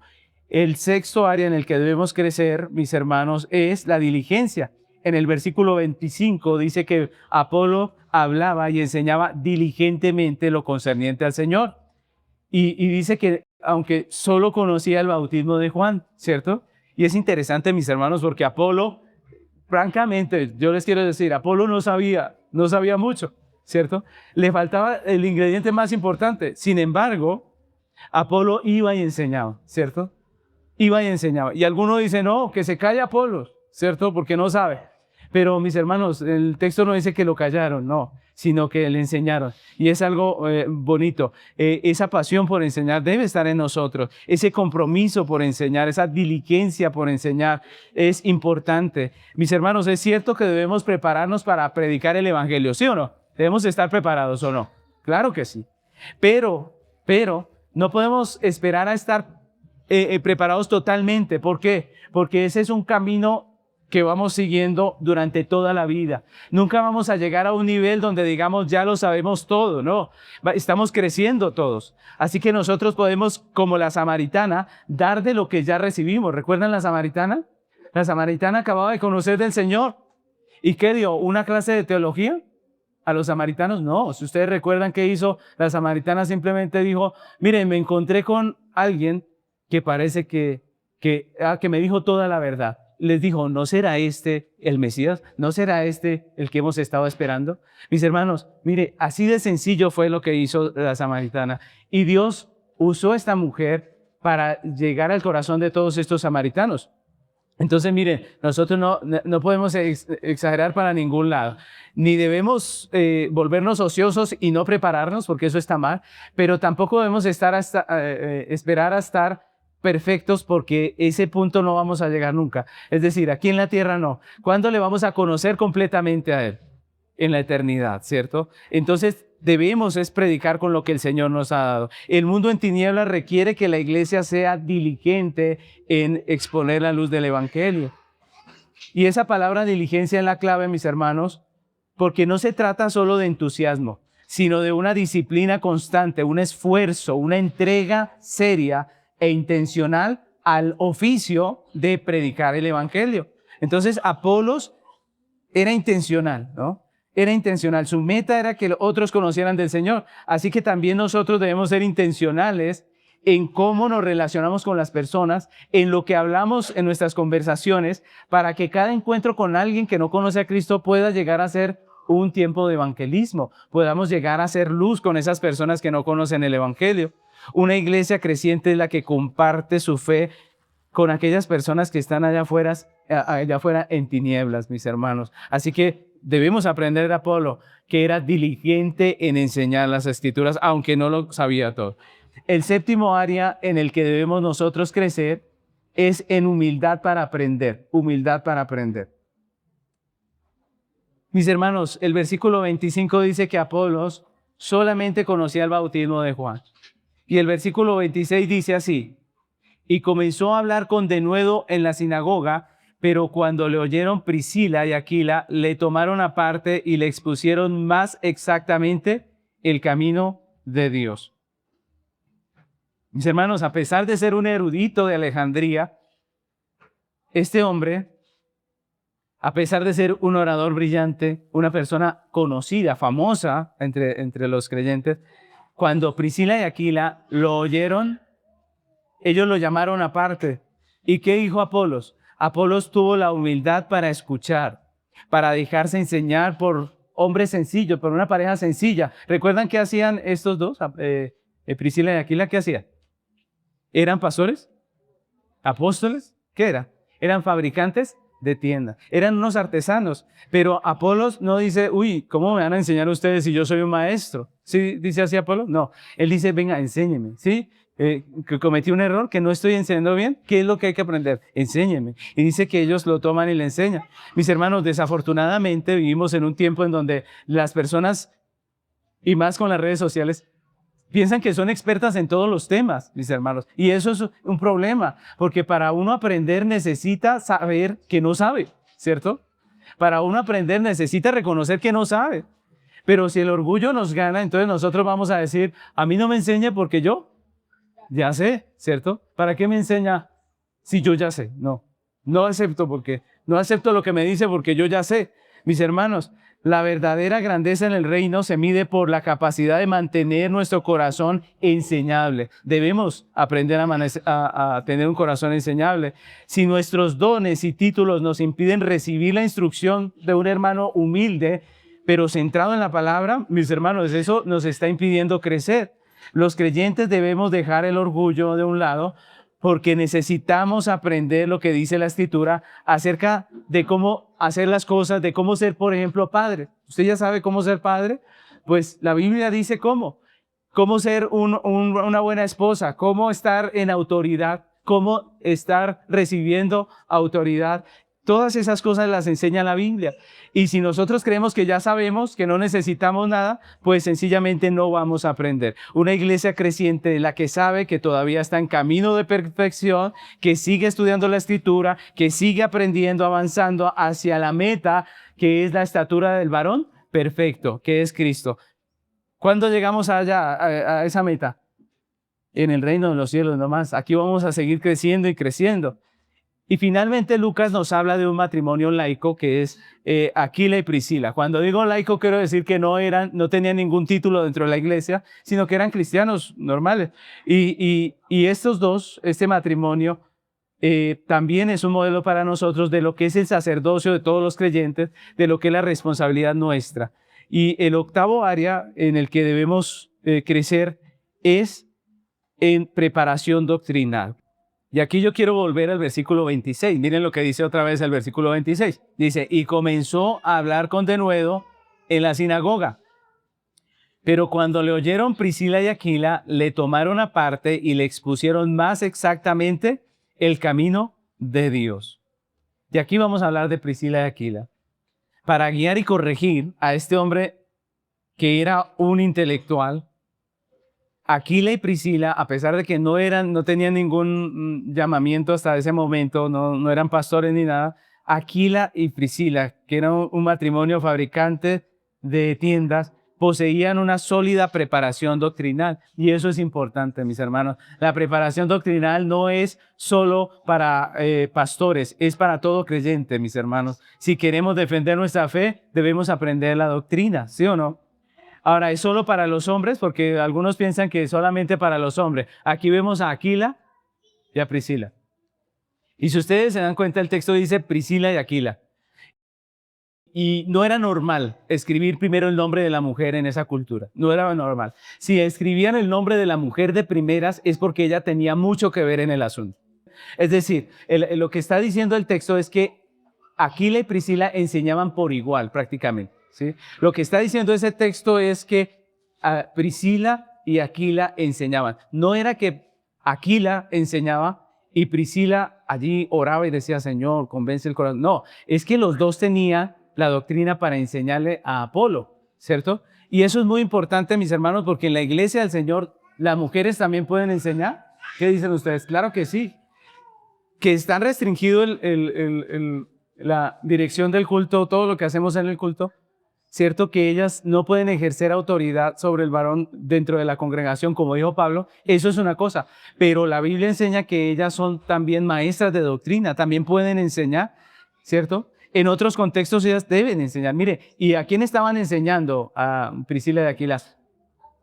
S1: El sexto área en el que debemos crecer, mis hermanos, es la diligencia. En el versículo 25 dice que Apolo hablaba y enseñaba diligentemente lo concerniente al Señor. Y dice que aunque solo conocía el bautismo de Juan, ¿cierto? Y es interesante, mis hermanos, porque Apolo, francamente, yo les quiero decir, Apolo no sabía mucho, ¿cierto? Le faltaba el ingrediente más importante. Sin embargo, Apolo iba y enseñaba, ¿cierto? Iba y enseñaba. Y algunos dicen, no, que se calle Apolo, ¿cierto? Porque no sabe. Pero mis hermanos, el texto no dice que lo callaron, no, sino que le enseñaron. Y es algo bonito. Esa pasión por enseñar debe estar en nosotros. Ese compromiso por enseñar, esa diligencia por enseñar es importante. Mis hermanos, es cierto que debemos prepararnos para predicar el evangelio, ¿sí o no? Debemos estar preparados o no. Claro que sí. Pero no podemos esperar a estar preparados totalmente. ¿Por qué? Porque ese es un camino que vamos siguiendo durante toda la vida. Nunca vamos a llegar a un nivel donde digamos ya lo sabemos todo, no. Estamos creciendo todos. Así que nosotros podemos, como la samaritana, dar de lo que ya recibimos. ¿Recuerdan la samaritana? La samaritana acababa de conocer del Señor. ¿Y qué dio? ¿Una clase de teología? A los samaritanos no. Si ustedes recuerdan qué hizo, la samaritana simplemente dijo, miren, me encontré con alguien que parece que me dijo toda la verdad. Les dijo, ¿no será este el Mesías? ¿No será este el que hemos estado esperando? Mis hermanos, mire, así de sencillo fue lo que hizo la samaritana. Y Dios usó a esta mujer para llegar al corazón de todos estos samaritanos. Entonces, mire, nosotros no podemos exagerar para ningún lado. Ni debemos volvernos ociosos y no prepararnos, porque eso está mal, pero tampoco debemos esperar a estar perfectos, porque ese punto no vamos a llegar nunca. Es decir, aquí en la tierra no. ¿Cuándo le vamos a conocer completamente a Él? En la eternidad, ¿cierto? Entonces debemos es predicar con lo que el Señor nos ha dado. El mundo en tinieblas requiere que la iglesia sea diligente en exponer la luz del Evangelio. Y esa palabra diligencia es la clave, mis hermanos, porque no se trata solo de entusiasmo, sino de una disciplina constante, un esfuerzo, una entrega seria e intencional al oficio de predicar el Evangelio. Entonces, Apolos era intencional, ¿no? Era intencional. Su meta era que otros conocieran del Señor. Así que también nosotros debemos ser intencionales en cómo nos relacionamos con las personas, en lo que hablamos en nuestras conversaciones, para que cada encuentro con alguien que no conoce a Cristo pueda llegar a ser un tiempo de evangelismo. Podamos llegar a ser luz con esas personas que no conocen el Evangelio. Una iglesia creciente es la que comparte su fe con aquellas personas que están allá afuera en tinieblas, mis hermanos. Así que debemos aprender de Apolo, que era diligente en enseñar las Escrituras, aunque no lo sabía todo. El séptimo área en el que debemos nosotros crecer es en humildad para aprender, humildad para aprender. Mis hermanos, el versículo 25 dice que Apolos solamente conocía el bautismo de Juan. Y el versículo 26 dice así, y comenzó a hablar con denuedo en la sinagoga, pero cuando le oyeron Priscila y Aquila, le tomaron aparte y le expusieron más exactamente el camino de Dios. Mis hermanos, a pesar de ser un erudito de Alejandría, este hombre, a pesar de ser un orador brillante, una persona conocida, famosa entre los creyentes, cuando Priscila y Aquila lo oyeron, ellos lo llamaron aparte. ¿Y qué dijo Apolos? Apolos tuvo la humildad para escuchar, para dejarse enseñar por hombres sencillos, por una pareja sencilla. ¿Recuerdan qué hacían estos dos? Priscila y Aquila, ¿qué hacían? ¿Eran pastores? ¿Apóstoles? ¿Qué era? Eran fabricantes de tiendas. Eran unos artesanos. Pero Apolos no dice, uy, ¿cómo me van a enseñar ustedes si yo soy un maestro? ¿Sí dice así Apolos? No. Él dice, venga, enséñeme. ¿Sí? Que cometí un error, que no estoy enseñando bien. ¿Qué es lo que hay que aprender? Enséñeme. Y dice que ellos lo toman y le enseñan. Mis hermanos, desafortunadamente vivimos en un tiempo en donde las personas, y más con las redes sociales, piensan que son expertas en todos los temas, mis hermanos. Y eso es un problema, porque para uno aprender necesita saber que no sabe, ¿cierto? Para uno aprender necesita reconocer que no sabe. Pero si el orgullo nos gana, entonces nosotros vamos a decir, a mí no me enseñe porque yo ya sé, ¿cierto? ¿Para qué me enseña si yo ya sé? No acepto lo que me dice porque yo ya sé. Mis hermanos, la verdadera grandeza en el reino se mide por la capacidad de mantener nuestro corazón enseñable. Debemos aprender a tener un corazón enseñable. Si nuestros dones y títulos nos impiden recibir la instrucción de un hermano humilde, pero centrado en la palabra, mis hermanos, eso nos está impidiendo crecer. Los creyentes debemos dejar el orgullo de un lado porque necesitamos aprender lo que dice la Escritura acerca de cómo hacer las cosas, de cómo ser, por ejemplo, padre. ¿Usted ya sabe cómo ser padre? Pues la Biblia dice cómo. Cómo ser una buena esposa, cómo estar en autoridad, cómo estar recibiendo autoridad. Todas esas cosas las enseña la Biblia. Y si nosotros creemos que ya sabemos, que no necesitamos nada, pues sencillamente no vamos a aprender. Una iglesia creciente, la que sabe que todavía está en camino de perfección, que sigue estudiando la Escritura, que sigue aprendiendo, avanzando hacia la meta, que es la estatura del varón perfecto, que es Cristo. ¿Cuándo llegamos allá, a esa meta? En el reino de los cielos nomás. Aquí vamos a seguir creciendo y creciendo. Y finalmente Lucas nos habla de un matrimonio laico que es Aquila y Priscila. Cuando digo laico quiero decir que no tenían ningún título dentro de la iglesia, sino que eran cristianos normales. Y estos dos, este matrimonio, también es un modelo para nosotros de lo que es el sacerdocio de todos los creyentes, de lo que es la responsabilidad nuestra. Y el octavo área en el que debemos crecer es en preparación doctrinal. Y aquí yo quiero volver al versículo 26. Miren lo que dice otra vez el versículo 26. Dice, y comenzó a hablar con denuedo en la sinagoga. Pero cuando le oyeron Priscila y Aquila, le tomaron aparte y le expusieron más exactamente el camino de Dios. Y aquí vamos a hablar de Priscila y Aquila. Para guiar y corregir a este hombre que era un intelectual, Aquila y Priscila, a pesar de que no tenían ningún llamamiento hasta ese momento, no eran pastores ni nada, Aquila y Priscila, que era un matrimonio fabricante de tiendas, poseían una sólida preparación doctrinal. Y eso es importante, mis hermanos. La preparación doctrinal no es solo para pastores, es para todo creyente, mis hermanos. Si queremos defender nuestra fe, debemos aprender la doctrina, ¿sí o no? Ahora, ¿es solo para los hombres? Porque algunos piensan que es solamente para los hombres. Aquí vemos a Aquila y a Priscila. Y si ustedes se dan cuenta, el texto dice Priscila y Aquila. Y no era normal escribir primero el nombre de la mujer en esa cultura. No era normal. Si escribían el nombre de la mujer de primeras es porque ella tenía mucho que ver en el asunto. Es decir, lo que está diciendo el texto es que Aquila y Priscila enseñaban por igual prácticamente. ¿Sí? Lo que está diciendo ese texto es que Priscila y Aquila enseñaban. No era que Aquila enseñaba y Priscila allí oraba y decía, Señor, convence el corazón. No, es que los dos tenían la doctrina para enseñarle a Apolo, ¿cierto? Y eso es muy importante, mis hermanos, porque en la iglesia del Señor las mujeres también pueden enseñar. ¿Qué dicen ustedes? Claro que sí. Que están restringido la dirección del culto, todo lo que hacemos en el culto. ¿Cierto? Que ellas no pueden ejercer autoridad sobre el varón dentro de la congregación, como dijo Pablo, eso es una cosa, pero la Biblia enseña que ellas son también maestras de doctrina, también pueden enseñar, ¿cierto? En otros contextos ellas deben enseñar. Mire, ¿y a quién estaban enseñando a Priscila y Aquila?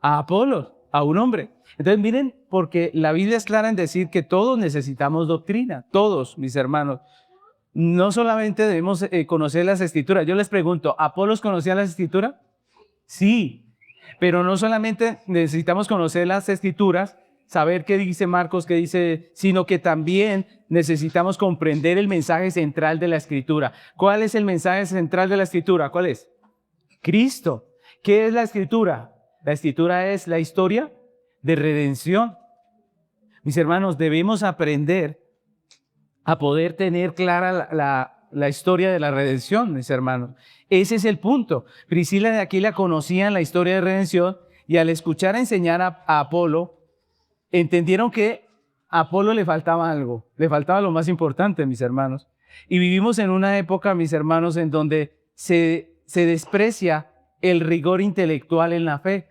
S1: A Apolo, a un hombre. Entonces miren, porque la Biblia es clara en decir que todos necesitamos doctrina, todos, mis hermanos. No solamente debemos conocer las escrituras. Yo les pregunto, ¿Apolos conocía las escrituras? Sí, pero no solamente necesitamos conocer las escrituras, saber qué dice Marcos, qué dice, sino que también necesitamos comprender el mensaje central de la escritura. ¿Cuál es el mensaje central de la escritura? ¿Cuál es? Cristo. ¿Qué es la escritura? La escritura es la historia de redención. Mis hermanos, debemos aprender a poder tener clara la historia de la redención, mis hermanos. Ese es el punto. Priscila y Aquila conocían la historia de redención y al escuchar enseñar a Apolo, entendieron que a Apolo le faltaba algo, le faltaba lo más importante, mis hermanos. Y vivimos en una época, mis hermanos, en donde se desprecia el rigor intelectual en la fe.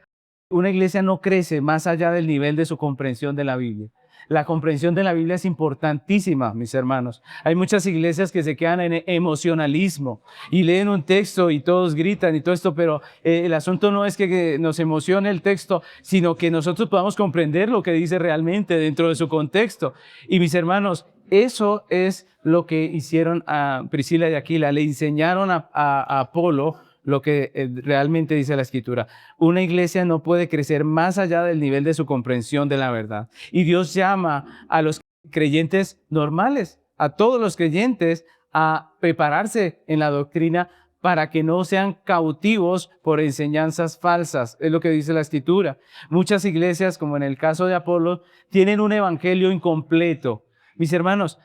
S1: Una iglesia no crece más allá del nivel de su comprensión de la Biblia. La comprensión de la Biblia es importantísima, mis hermanos. Hay muchas iglesias que se quedan en emocionalismo y leen un texto y todos gritan y todo esto, pero el asunto no es que nos emocione el texto, sino que nosotros podamos comprender lo que dice realmente dentro de su contexto. Y mis hermanos, eso es lo que hicieron a Priscila y Aquila. Le enseñaron a Apolo lo que realmente dice la Escritura. Una iglesia no puede crecer más allá del nivel de su comprensión de la verdad. Y Dios llama a los creyentes normales, a todos los creyentes, a prepararse en la doctrina para que no sean cautivos por enseñanzas falsas. Es lo que dice la Escritura. Muchas iglesias, como en el caso de Apolo, tienen un evangelio incompleto. Mis hermanos,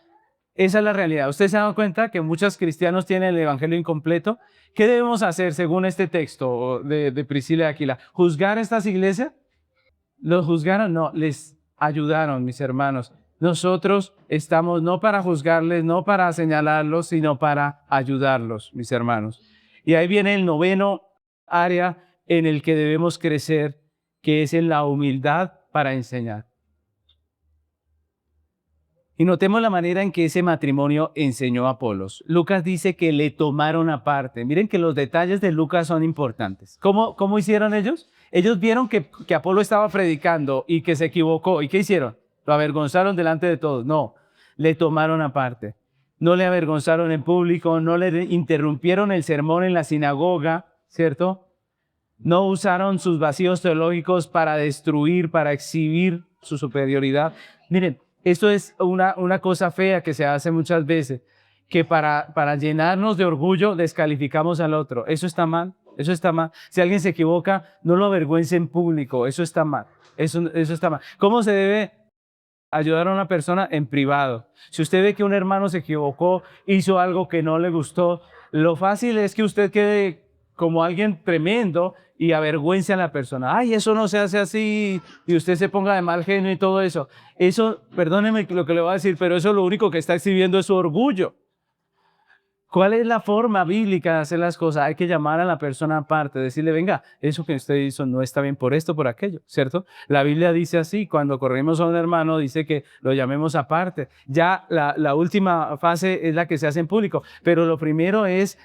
S1: Esa es la realidad. ¿Usted se ha dado cuenta que muchos cristianos tienen el evangelio incompleto? ¿Qué debemos hacer según este texto de Priscila y Aquila? ¿Juzgar estas iglesias? ¿Los juzgaron? No, les ayudaron, mis hermanos. Nosotros estamos no para juzgarles, no para señalarlos, sino para ayudarlos, mis hermanos. Y ahí viene el noveno área en el que debemos crecer, que es en la humildad para enseñar. Y notemos la manera en que ese matrimonio enseñó a Apolos. Lucas dice que le tomaron aparte. Miren que los detalles de Lucas son importantes. ¿Cómo hicieron ellos? Ellos vieron que Apolo estaba predicando y que se equivocó. ¿Y qué hicieron? Lo avergonzaron delante de todos. No, le tomaron aparte. No le avergonzaron en público, no le interrumpieron el sermón en la sinagoga, ¿cierto? No usaron sus vacíos teológicos para destruir, para exhibir su superioridad. Miren, esto es una cosa fea que se hace muchas veces, que para llenarnos de orgullo descalificamos al otro. Eso está mal, eso está mal. Si alguien se equivoca, no lo avergüence en público, eso está mal, eso está mal. ¿Cómo se debe ayudar a una persona? En privado. Si usted ve que un hermano se equivocó, hizo algo que no le gustó, lo fácil es que usted quede como alguien tremendo y avergüence a la persona. Ay, eso no se hace así, y usted se ponga de mal genio y todo eso. Eso, perdóneme lo que le voy a decir, pero eso lo único que está exhibiendo es su orgullo. ¿Cuál es la forma bíblica de hacer las cosas? Hay que llamar a la persona aparte, decirle, venga, eso que usted hizo no está bien por esto, por aquello, ¿cierto? La Biblia dice así, cuando corrimos a un hermano, dice que lo llamemos aparte. Ya la última fase es la que se hace en público, pero lo primero es,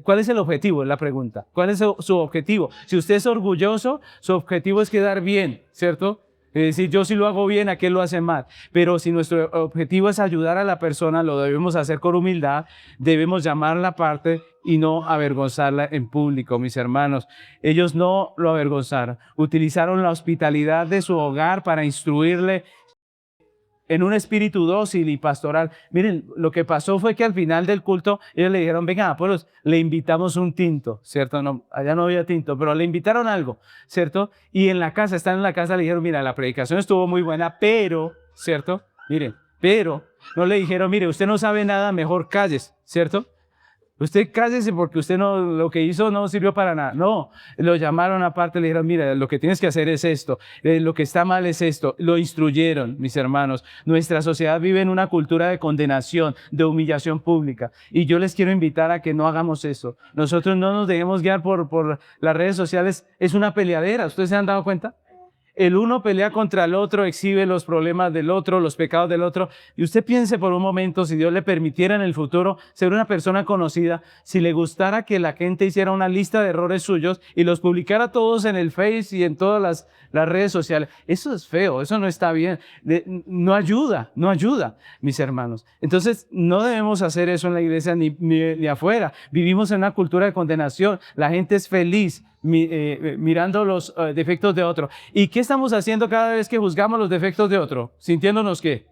S1: ¿cuál es el objetivo? Es la pregunta. ¿Cuál es su objetivo? Si usted es orgulloso, su objetivo es quedar bien, ¿cierto? Es decir, yo si lo hago bien, aquel lo hace mal. Pero si nuestro objetivo es ayudar a la persona, lo debemos hacer con humildad, debemos llamarla aparte y no avergonzarla en público, mis hermanos. Ellos no lo avergonzaron. Utilizaron la hospitalidad de su hogar para instruirle en un espíritu dócil y pastoral. Miren, lo que pasó fue que al final del culto ellos le dijeron, venga, Apolos, le invitamos un tinto, ¿cierto? No, allá no había tinto, pero le invitaron algo, ¿cierto? Y en la casa, están en la casa, le dijeron, mira, la predicación estuvo muy buena, pero, ¿cierto? Miren, pero no le dijeron, mire, usted no sabe nada, mejor calles, ¿cierto? Usted cállese porque usted no, lo que hizo no sirvió para nada. No, lo llamaron aparte, le dijeron, mira, lo que tienes que hacer es esto, lo que está mal es esto. Lo instruyeron, mis hermanos. Nuestra sociedad vive en una cultura de condenación, de humillación pública. Y yo les quiero invitar a que no hagamos eso. Nosotros no nos dejemos guiar por las redes sociales. Es una peleadera, ¿ustedes se han dado cuenta? El uno pelea contra el otro, exhibe los problemas del otro, los pecados del otro. Y usted piense por un momento, si Dios le permitiera en el futuro ser una persona conocida, si le gustara que la gente hiciera una lista de errores suyos y los publicara todos en el Face y en todas las redes sociales. Eso es feo, eso no está bien. No ayuda, mis hermanos. Entonces, no debemos hacer eso en la iglesia ni afuera. Vivimos en una cultura de condenación. La gente es feliz mirando los defectos de otro. ¿Y qué estamos haciendo cada vez que juzgamos los defectos de otro? Sintiéndonos ¿qué?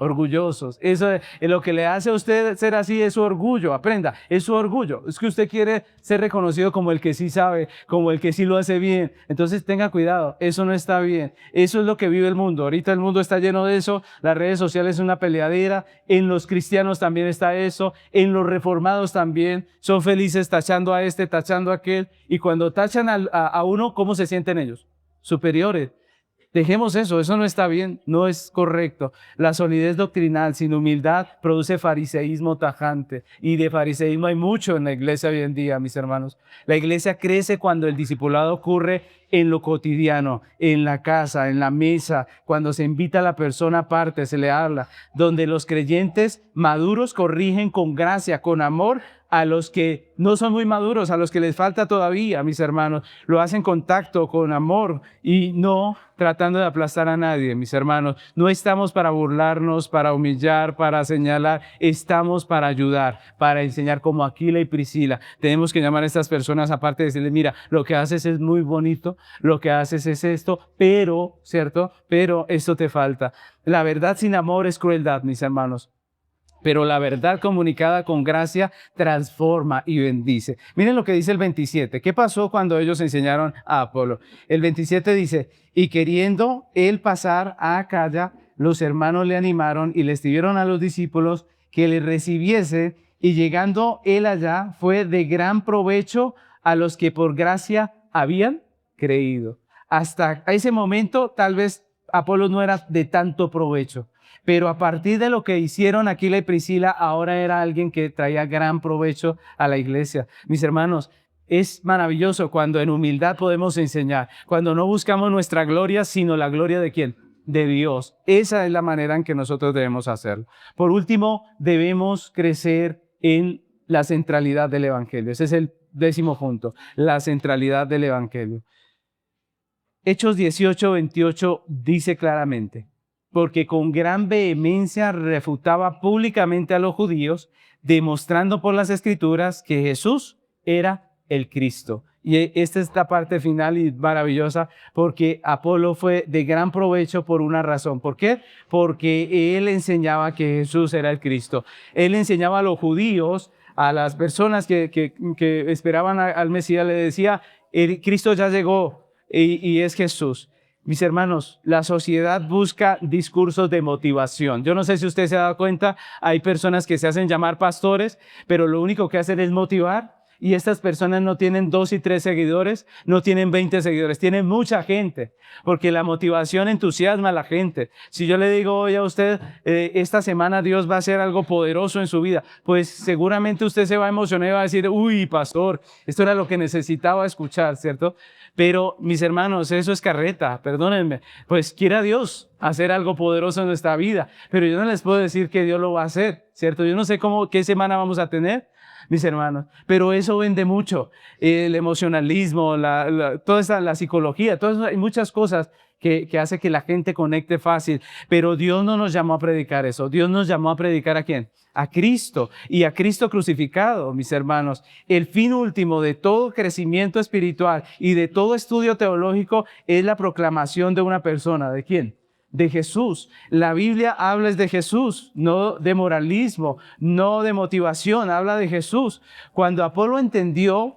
S1: Orgullosos. Eso es lo que le hace a usted ser así, es su orgullo. Aprenda, es su orgullo. Es que usted quiere ser reconocido como el que sí sabe, como el que sí lo hace bien. Entonces tenga cuidado, eso no está bien. Eso es lo que vive el mundo. Ahorita el mundo está lleno de eso. Las redes sociales es una peleadera. En los cristianos también está eso. En los reformados también. Son felices tachando a este, tachando a aquel. Y cuando tachan a uno, ¿cómo se sienten ellos? Superiores. Dejemos eso no está bien, no es correcto. La solidez doctrinal sin humildad produce fariseísmo tajante, y de fariseísmo hay mucho en la iglesia hoy en día, mis hermanos. La iglesia crece cuando el discipulado ocurre en lo cotidiano, en la casa, en la mesa, cuando se invita a la persona aparte, se le habla, donde los creyentes maduros corrigen con gracia, con amor, a los que no son muy maduros, a los que les falta todavía, mis hermanos. Lo hacen con tacto, con amor y no tratando de aplastar a nadie, mis hermanos. No estamos para burlarnos, para humillar, para señalar. Estamos para ayudar, para enseñar como Aquila y Priscila. Tenemos que llamar a estas personas aparte y decirles, mira, lo que haces es muy bonito, lo que haces es esto, pero, ¿cierto? Pero esto te falta. La verdad sin amor es crueldad, mis hermanos. Pero la verdad comunicada con gracia transforma y bendice. Miren lo que dice el 27. ¿Qué pasó cuando ellos enseñaron a Apolo? El 27 dice, y queriendo él pasar a Acaya, los hermanos le animaron y le escribieron a los discípulos que le recibiesen, y llegando él allá, fue de gran provecho a los que por gracia habían creído. Hasta ese momento, tal vez Apolos no era de tanto provecho, pero a partir de lo que hicieron Aquila y Priscila, ahora era alguien que traía gran provecho a la iglesia. Mis hermanos, es maravilloso cuando en humildad podemos enseñar, cuando no buscamos nuestra gloria, sino la gloria de ¿quién? De Dios. Esa es la manera en que nosotros debemos hacerlo. Por último, debemos crecer en la centralidad del evangelio. Ese es el 10º punto, la centralidad del evangelio. Hechos 18:28 dice claramente: porque con gran vehemencia refutaba públicamente a los judíos, demostrando por las Escrituras que Jesús era el Cristo. Y esta es la parte final y maravillosa, porque Apolo fue de gran provecho por una razón. ¿Por qué? Porque él enseñaba que Jesús era el Cristo. Él enseñaba a los judíos, a las personas que esperaban al Mesías, le decía: el Cristo ya llegó y es Jesús. Mis hermanos, la sociedad busca discursos de motivación. Yo no sé si usted se ha dado cuenta, hay personas que se hacen llamar pastores, pero lo único que hacen es motivar. Y estas personas no tienen 2 y 3 seguidores, no tienen 20 seguidores, tienen mucha gente, porque la motivación entusiasma a la gente. Si yo le digo hoy a usted, esta semana Dios va a hacer algo poderoso en su vida, pues seguramente usted se va a emocionar y va a decir: uy, pastor, esto era lo que necesitaba escuchar, ¿cierto? Pero, mis hermanos, eso es carreta, perdónenme. Pues quiera Dios hacer algo poderoso en nuestra vida, pero yo no les puedo decir que Dios lo va a hacer, ¿cierto? Yo no sé qué semana vamos a tener, mis hermanos, pero eso vende mucho. El emocionalismo, toda la psicología, hay muchas cosas que hace que la gente conecte fácil, pero Dios no nos llamó a predicar eso. Dios nos llamó a predicar ¿a quién? A Cristo, y a Cristo crucificado, mis hermanos. El fin último de todo crecimiento espiritual y de todo estudio teológico es la proclamación de una persona. ¿De quién? De Jesús. La Biblia habla de Jesús, no de moralismo, no de motivación, habla de Jesús. Cuando Apolo entendió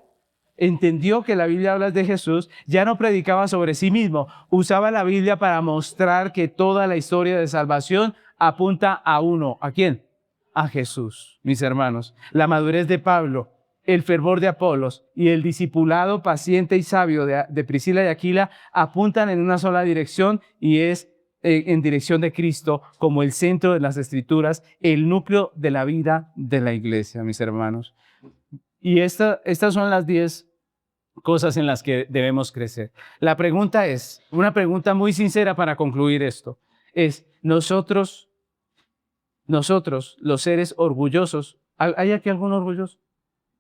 S1: que la Biblia habla de Jesús, ya no predicaba sobre sí mismo, usaba la Biblia para mostrar que toda la historia de salvación apunta a uno. ¿A quién? A Jesús, mis hermanos. La madurez de Pablo, el fervor de Apolos y el discipulado paciente y sabio de Priscila y Aquila apuntan en una sola dirección, y es en dirección de Cristo como el centro de las Escrituras, el núcleo de la vida de la iglesia, mis hermanos. Y estas son las 10 cosas en las que debemos crecer. La pregunta es, una pregunta muy sincera para concluir esto, es: nosotros, los seres orgullosos, ¿hay aquí algún orgulloso?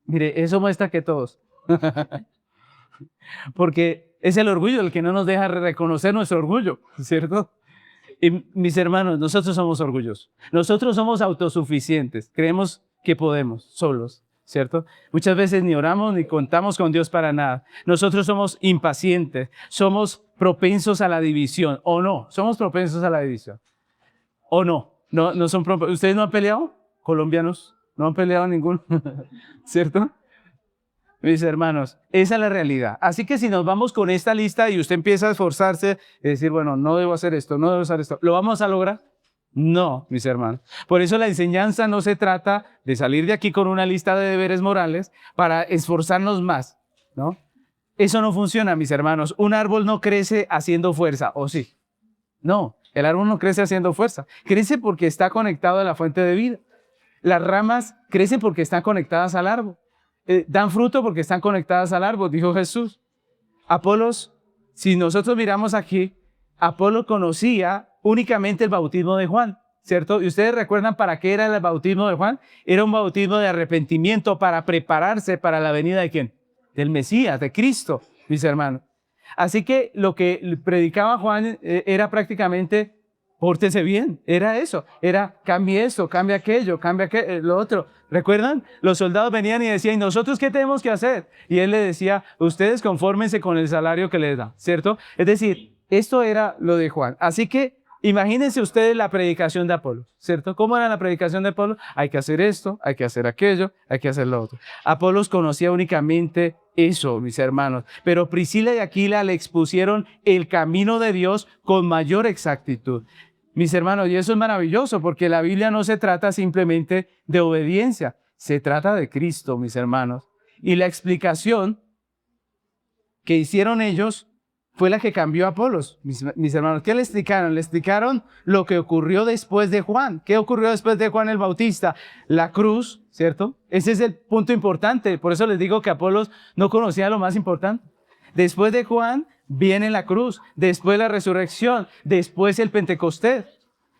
S1: Mire, eso muestra que todos. Porque es el orgullo el que no nos deja reconocer nuestro orgullo, ¿cierto? Y mis hermanos, nosotros somos orgullosos. Nosotros somos autosuficientes. Creemos que podemos solos, ¿cierto? Muchas veces ni oramos ni contamos con Dios para nada. Nosotros somos impacientes. Somos propensos a la división. ¿O no? Somos propensos a la división. ¿O no? No son propensos. ¿Ustedes no han peleado? ¿Colombianos? ¿No han peleado ninguno? ¿Cierto? Mis hermanos, esa es la realidad. Así que si nos vamos con esta lista y usted empieza a esforzarse y decir: bueno, no debo hacer esto, no debo hacer esto, ¿lo vamos a lograr? No, mis hermanos. Por eso la enseñanza no se trata de salir de aquí con una lista de deberes morales para esforzarnos más, ¿no? Eso no funciona, mis hermanos. Un árbol no crece haciendo fuerza, ¿o sí? No, el árbol no crece haciendo fuerza. Crece porque está conectado a la fuente de vida. Las ramas crecen porque están conectadas al árbol. Dan fruto porque están conectadas al árbol, dijo Jesús. Apolos, si nosotros miramos aquí, Apolo conocía únicamente el bautismo de Juan, ¿cierto? Y ustedes recuerdan para qué era el bautismo de Juan. Era un bautismo de arrepentimiento para prepararse para la venida ¿de quién? Del Mesías, de Cristo, mis hermanos. Así que lo que predicaba Juan era prácticamente: pórtese bien, era eso, era cambie esto, cambie aquello, lo otro. ¿Recuerdan? Los soldados venían y decían: ¿y nosotros qué tenemos que hacer? Y él le decía: ustedes confórmense con el salario que les da, ¿cierto? Es decir, esto era lo de Juan. Así que imagínense ustedes la predicación de Apolo, ¿cierto? ¿Cómo era la predicación de Apolo? Hay que hacer esto, hay que hacer aquello, hay que hacer lo otro. Apolos conocía únicamente eso, mis hermanos. Pero Priscila y Aquila le expusieron el camino de Dios con mayor exactitud. Mis hermanos, y eso es maravilloso porque la Biblia no se trata simplemente de obediencia, se trata de Cristo, mis hermanos. Y la explicación que hicieron ellos fue la que cambió a Apolos, mis hermanos. ¿Qué le explicaron? Le explicaron lo que ocurrió después de Juan. ¿Qué ocurrió después de Juan el Bautista? La cruz, ¿cierto? Ese es el punto importante. Por eso les digo que Apolos no conocía lo más importante. Después de Juan viene la cruz, después la resurrección, después el Pentecostés.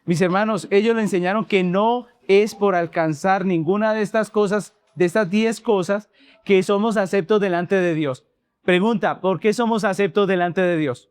S1: Mis hermanos, ellos le enseñaron que no es por alcanzar ninguna de estas cosas, de estas 10 cosas, que somos aceptos delante de Dios. Pregunta, ¿por qué somos aceptos delante de Dios?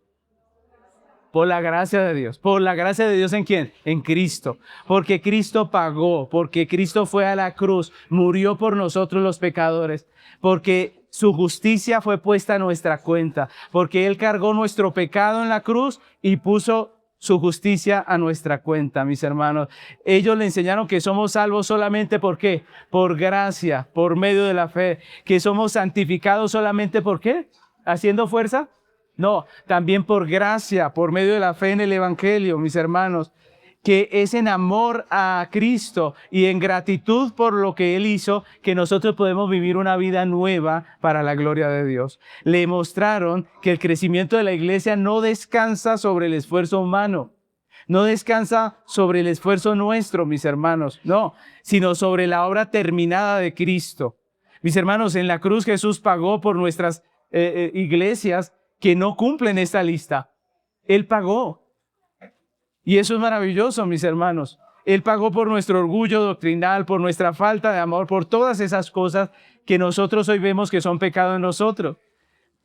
S1: Por la gracia de Dios. ¿Por la gracia de Dios en quién? En Cristo. Porque Cristo pagó, porque Cristo fue a la cruz, murió por nosotros los pecadores, porque su justicia fue puesta a nuestra cuenta, porque Él cargó nuestro pecado en la cruz y puso su justicia a nuestra cuenta, mis hermanos. Ellos le enseñaron que somos salvos solamente ¿por qué? Por gracia, por medio de la fe. Que somos santificados solamente ¿por qué? ¿Haciendo fuerza? No, también por gracia, por medio de la fe en el Evangelio, mis hermanos. Que es en amor a Cristo y en gratitud por lo que Él hizo que nosotros podemos vivir una vida nueva para la gloria de Dios. Le mostraron que el crecimiento de la iglesia no descansa sobre el esfuerzo humano, no descansa sobre el esfuerzo nuestro, mis hermanos, no, sino sobre la obra terminada de Cristo. Mis hermanos, en la cruz Jesús pagó por nuestras iglesias que no cumplen esta lista. Él pagó. Y eso es maravilloso, mis hermanos. Él pagó por nuestro orgullo doctrinal, por nuestra falta de amor, por todas esas cosas que nosotros hoy vemos que son pecado en nosotros.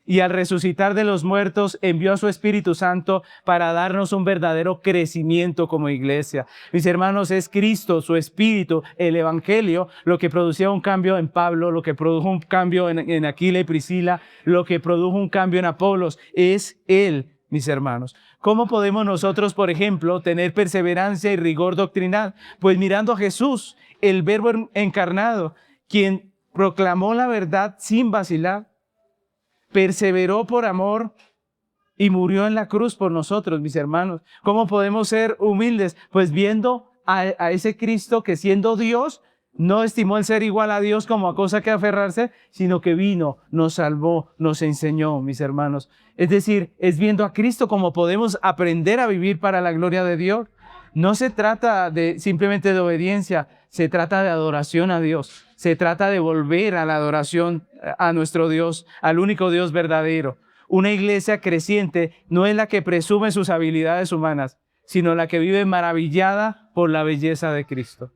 S1: Y al resucitar de los muertos, envió a su Espíritu Santo para darnos un verdadero crecimiento como iglesia. Mis hermanos, es Cristo, su Espíritu, el Evangelio, lo que producía un cambio en Pablo, lo que produjo un cambio en Aquila y Priscila, lo que produjo un cambio en Apolos. Es Él, mis hermanos. ¿Cómo podemos nosotros, por ejemplo, tener perseverancia y rigor doctrinal? Pues mirando a Jesús, el Verbo encarnado, quien proclamó la verdad sin vacilar, perseveró por amor y murió en la cruz por nosotros, mis hermanos. ¿Cómo podemos ser humildes? Pues viendo a ese Cristo que siendo Dios, no estimó el ser igual a Dios como a cosa que aferrarse, sino que vino, nos salvó, nos enseñó, mis hermanos. Es decir, es viendo a Cristo como podemos aprender a vivir para la gloria de Dios. No se trata simplemente de obediencia, se trata de adoración a Dios. Se trata de volver a la adoración a nuestro Dios, al único Dios verdadero. Una iglesia creciente no es la que presume sus habilidades humanas, sino la que vive maravillada por la belleza de Cristo.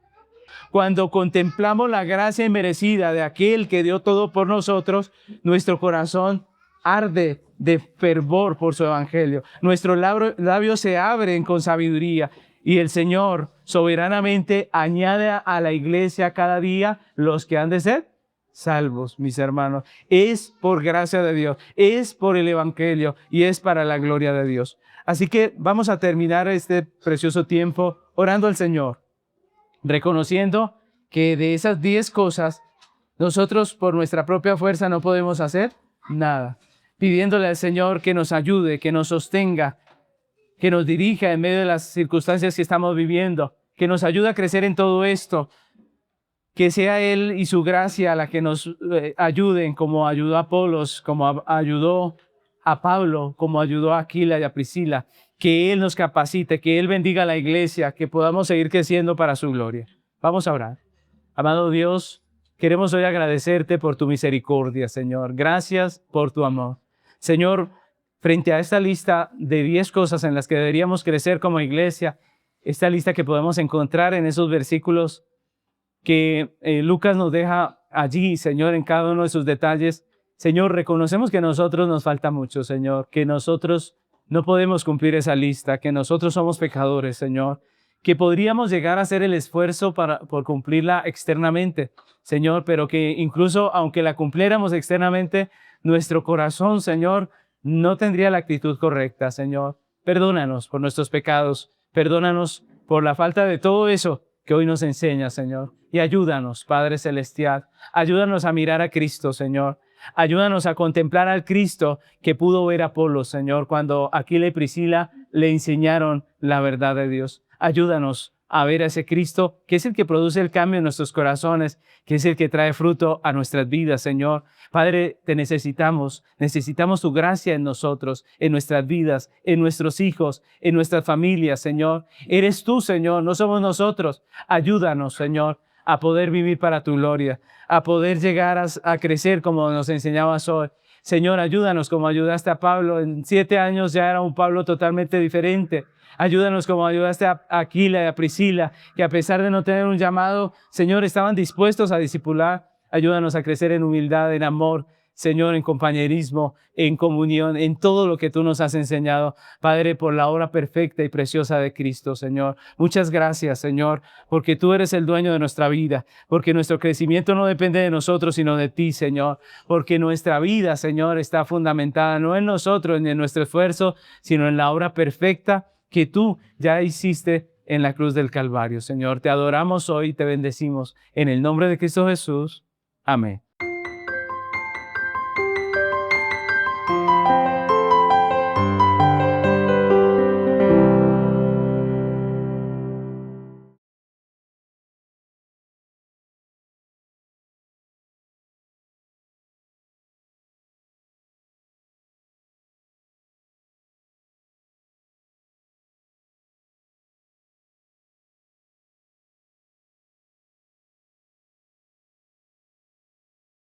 S1: Cuando contemplamos la gracia inmerecida de aquel que dio todo por nosotros, nuestro corazón arde de fervor por su evangelio. Nuestros labios se abren con sabiduría y el Señor soberanamente añade a la iglesia cada día los que han de ser salvos, mis hermanos. Es por gracia de Dios, es por el evangelio y es para la gloria de Dios. Así que vamos a terminar este precioso tiempo orando al Señor, reconociendo que de esas 10 cosas nosotros por nuestra propia fuerza no podemos hacer nada, pidiéndole al Señor que nos ayude, que nos sostenga, que nos dirija en medio de las circunstancias que estamos viviendo, que nos ayude a crecer en todo esto, que sea Él y su gracia la que nos ayuden, como ayudó a Apolos, como ayudó a Pablo, como ayudó a Aquila y a Priscila, que Él nos capacite, que Él bendiga a la iglesia, que podamos seguir creciendo para su gloria. Vamos a orar. Amado Dios, queremos hoy agradecerte por tu misericordia, Señor. Gracias por tu amor. Señor, frente a esta lista de 10 cosas en las que deberíamos crecer como iglesia, esta lista que podemos encontrar en esos versículos que Lucas nos deja allí, Señor, en cada uno de sus detalles. Señor, reconocemos que a nosotros nos falta mucho, Señor, que nosotros no podemos cumplir esa lista, que nosotros somos pecadores, Señor, que podríamos llegar a hacer el esfuerzo por cumplirla externamente, Señor, pero que incluso aunque la cumpliéramos externamente, nuestro corazón, Señor, no tendría la actitud correcta, Señor. Perdónanos por nuestros pecados, perdónanos por la falta de todo eso que hoy nos enseña, Señor. Y ayúdanos, Padre Celestial, ayúdanos a mirar a Cristo, Señor. Ayúdanos a contemplar al Cristo que pudo ver a Apolos, Señor, cuando Aquila y Priscila le enseñaron la verdad de Dios. ayúdanos a ver a ese Cristo que es el que produce el cambio en nuestros corazones, que es el que trae fruto a nuestras vidas, Señor. Padre, te necesitamos tu gracia en nosotros, en nuestras vidas, en nuestros hijos, en nuestras familias, Señor. Eres tú, Señor, no somos nosotros. Ayúdanos, Señor, a poder vivir para tu gloria, a poder llegar a crecer como nos enseñabas hoy. Señor, ayúdanos como ayudaste a Pablo. En 7 años ya era un Pablo totalmente diferente. Ayúdanos como ayudaste a Aquila y a Priscila, que a pesar de no tener un llamado, Señor, estaban dispuestos a discipular. Ayúdanos a crecer en humildad, en amor, Señor, en compañerismo, en comunión, en todo lo que tú nos has enseñado, Padre, por la obra perfecta y preciosa de Cristo, Señor. Muchas gracias, Señor, porque tú eres el dueño de nuestra vida, porque nuestro crecimiento no depende de nosotros, sino de ti, Señor, porque nuestra vida, Señor, está fundamentada no en nosotros ni en nuestro esfuerzo, sino en la obra perfecta que tú ya hiciste en la cruz del Calvario. Señor, te adoramos hoy y te bendecimos en el nombre de Cristo Jesús. Amén.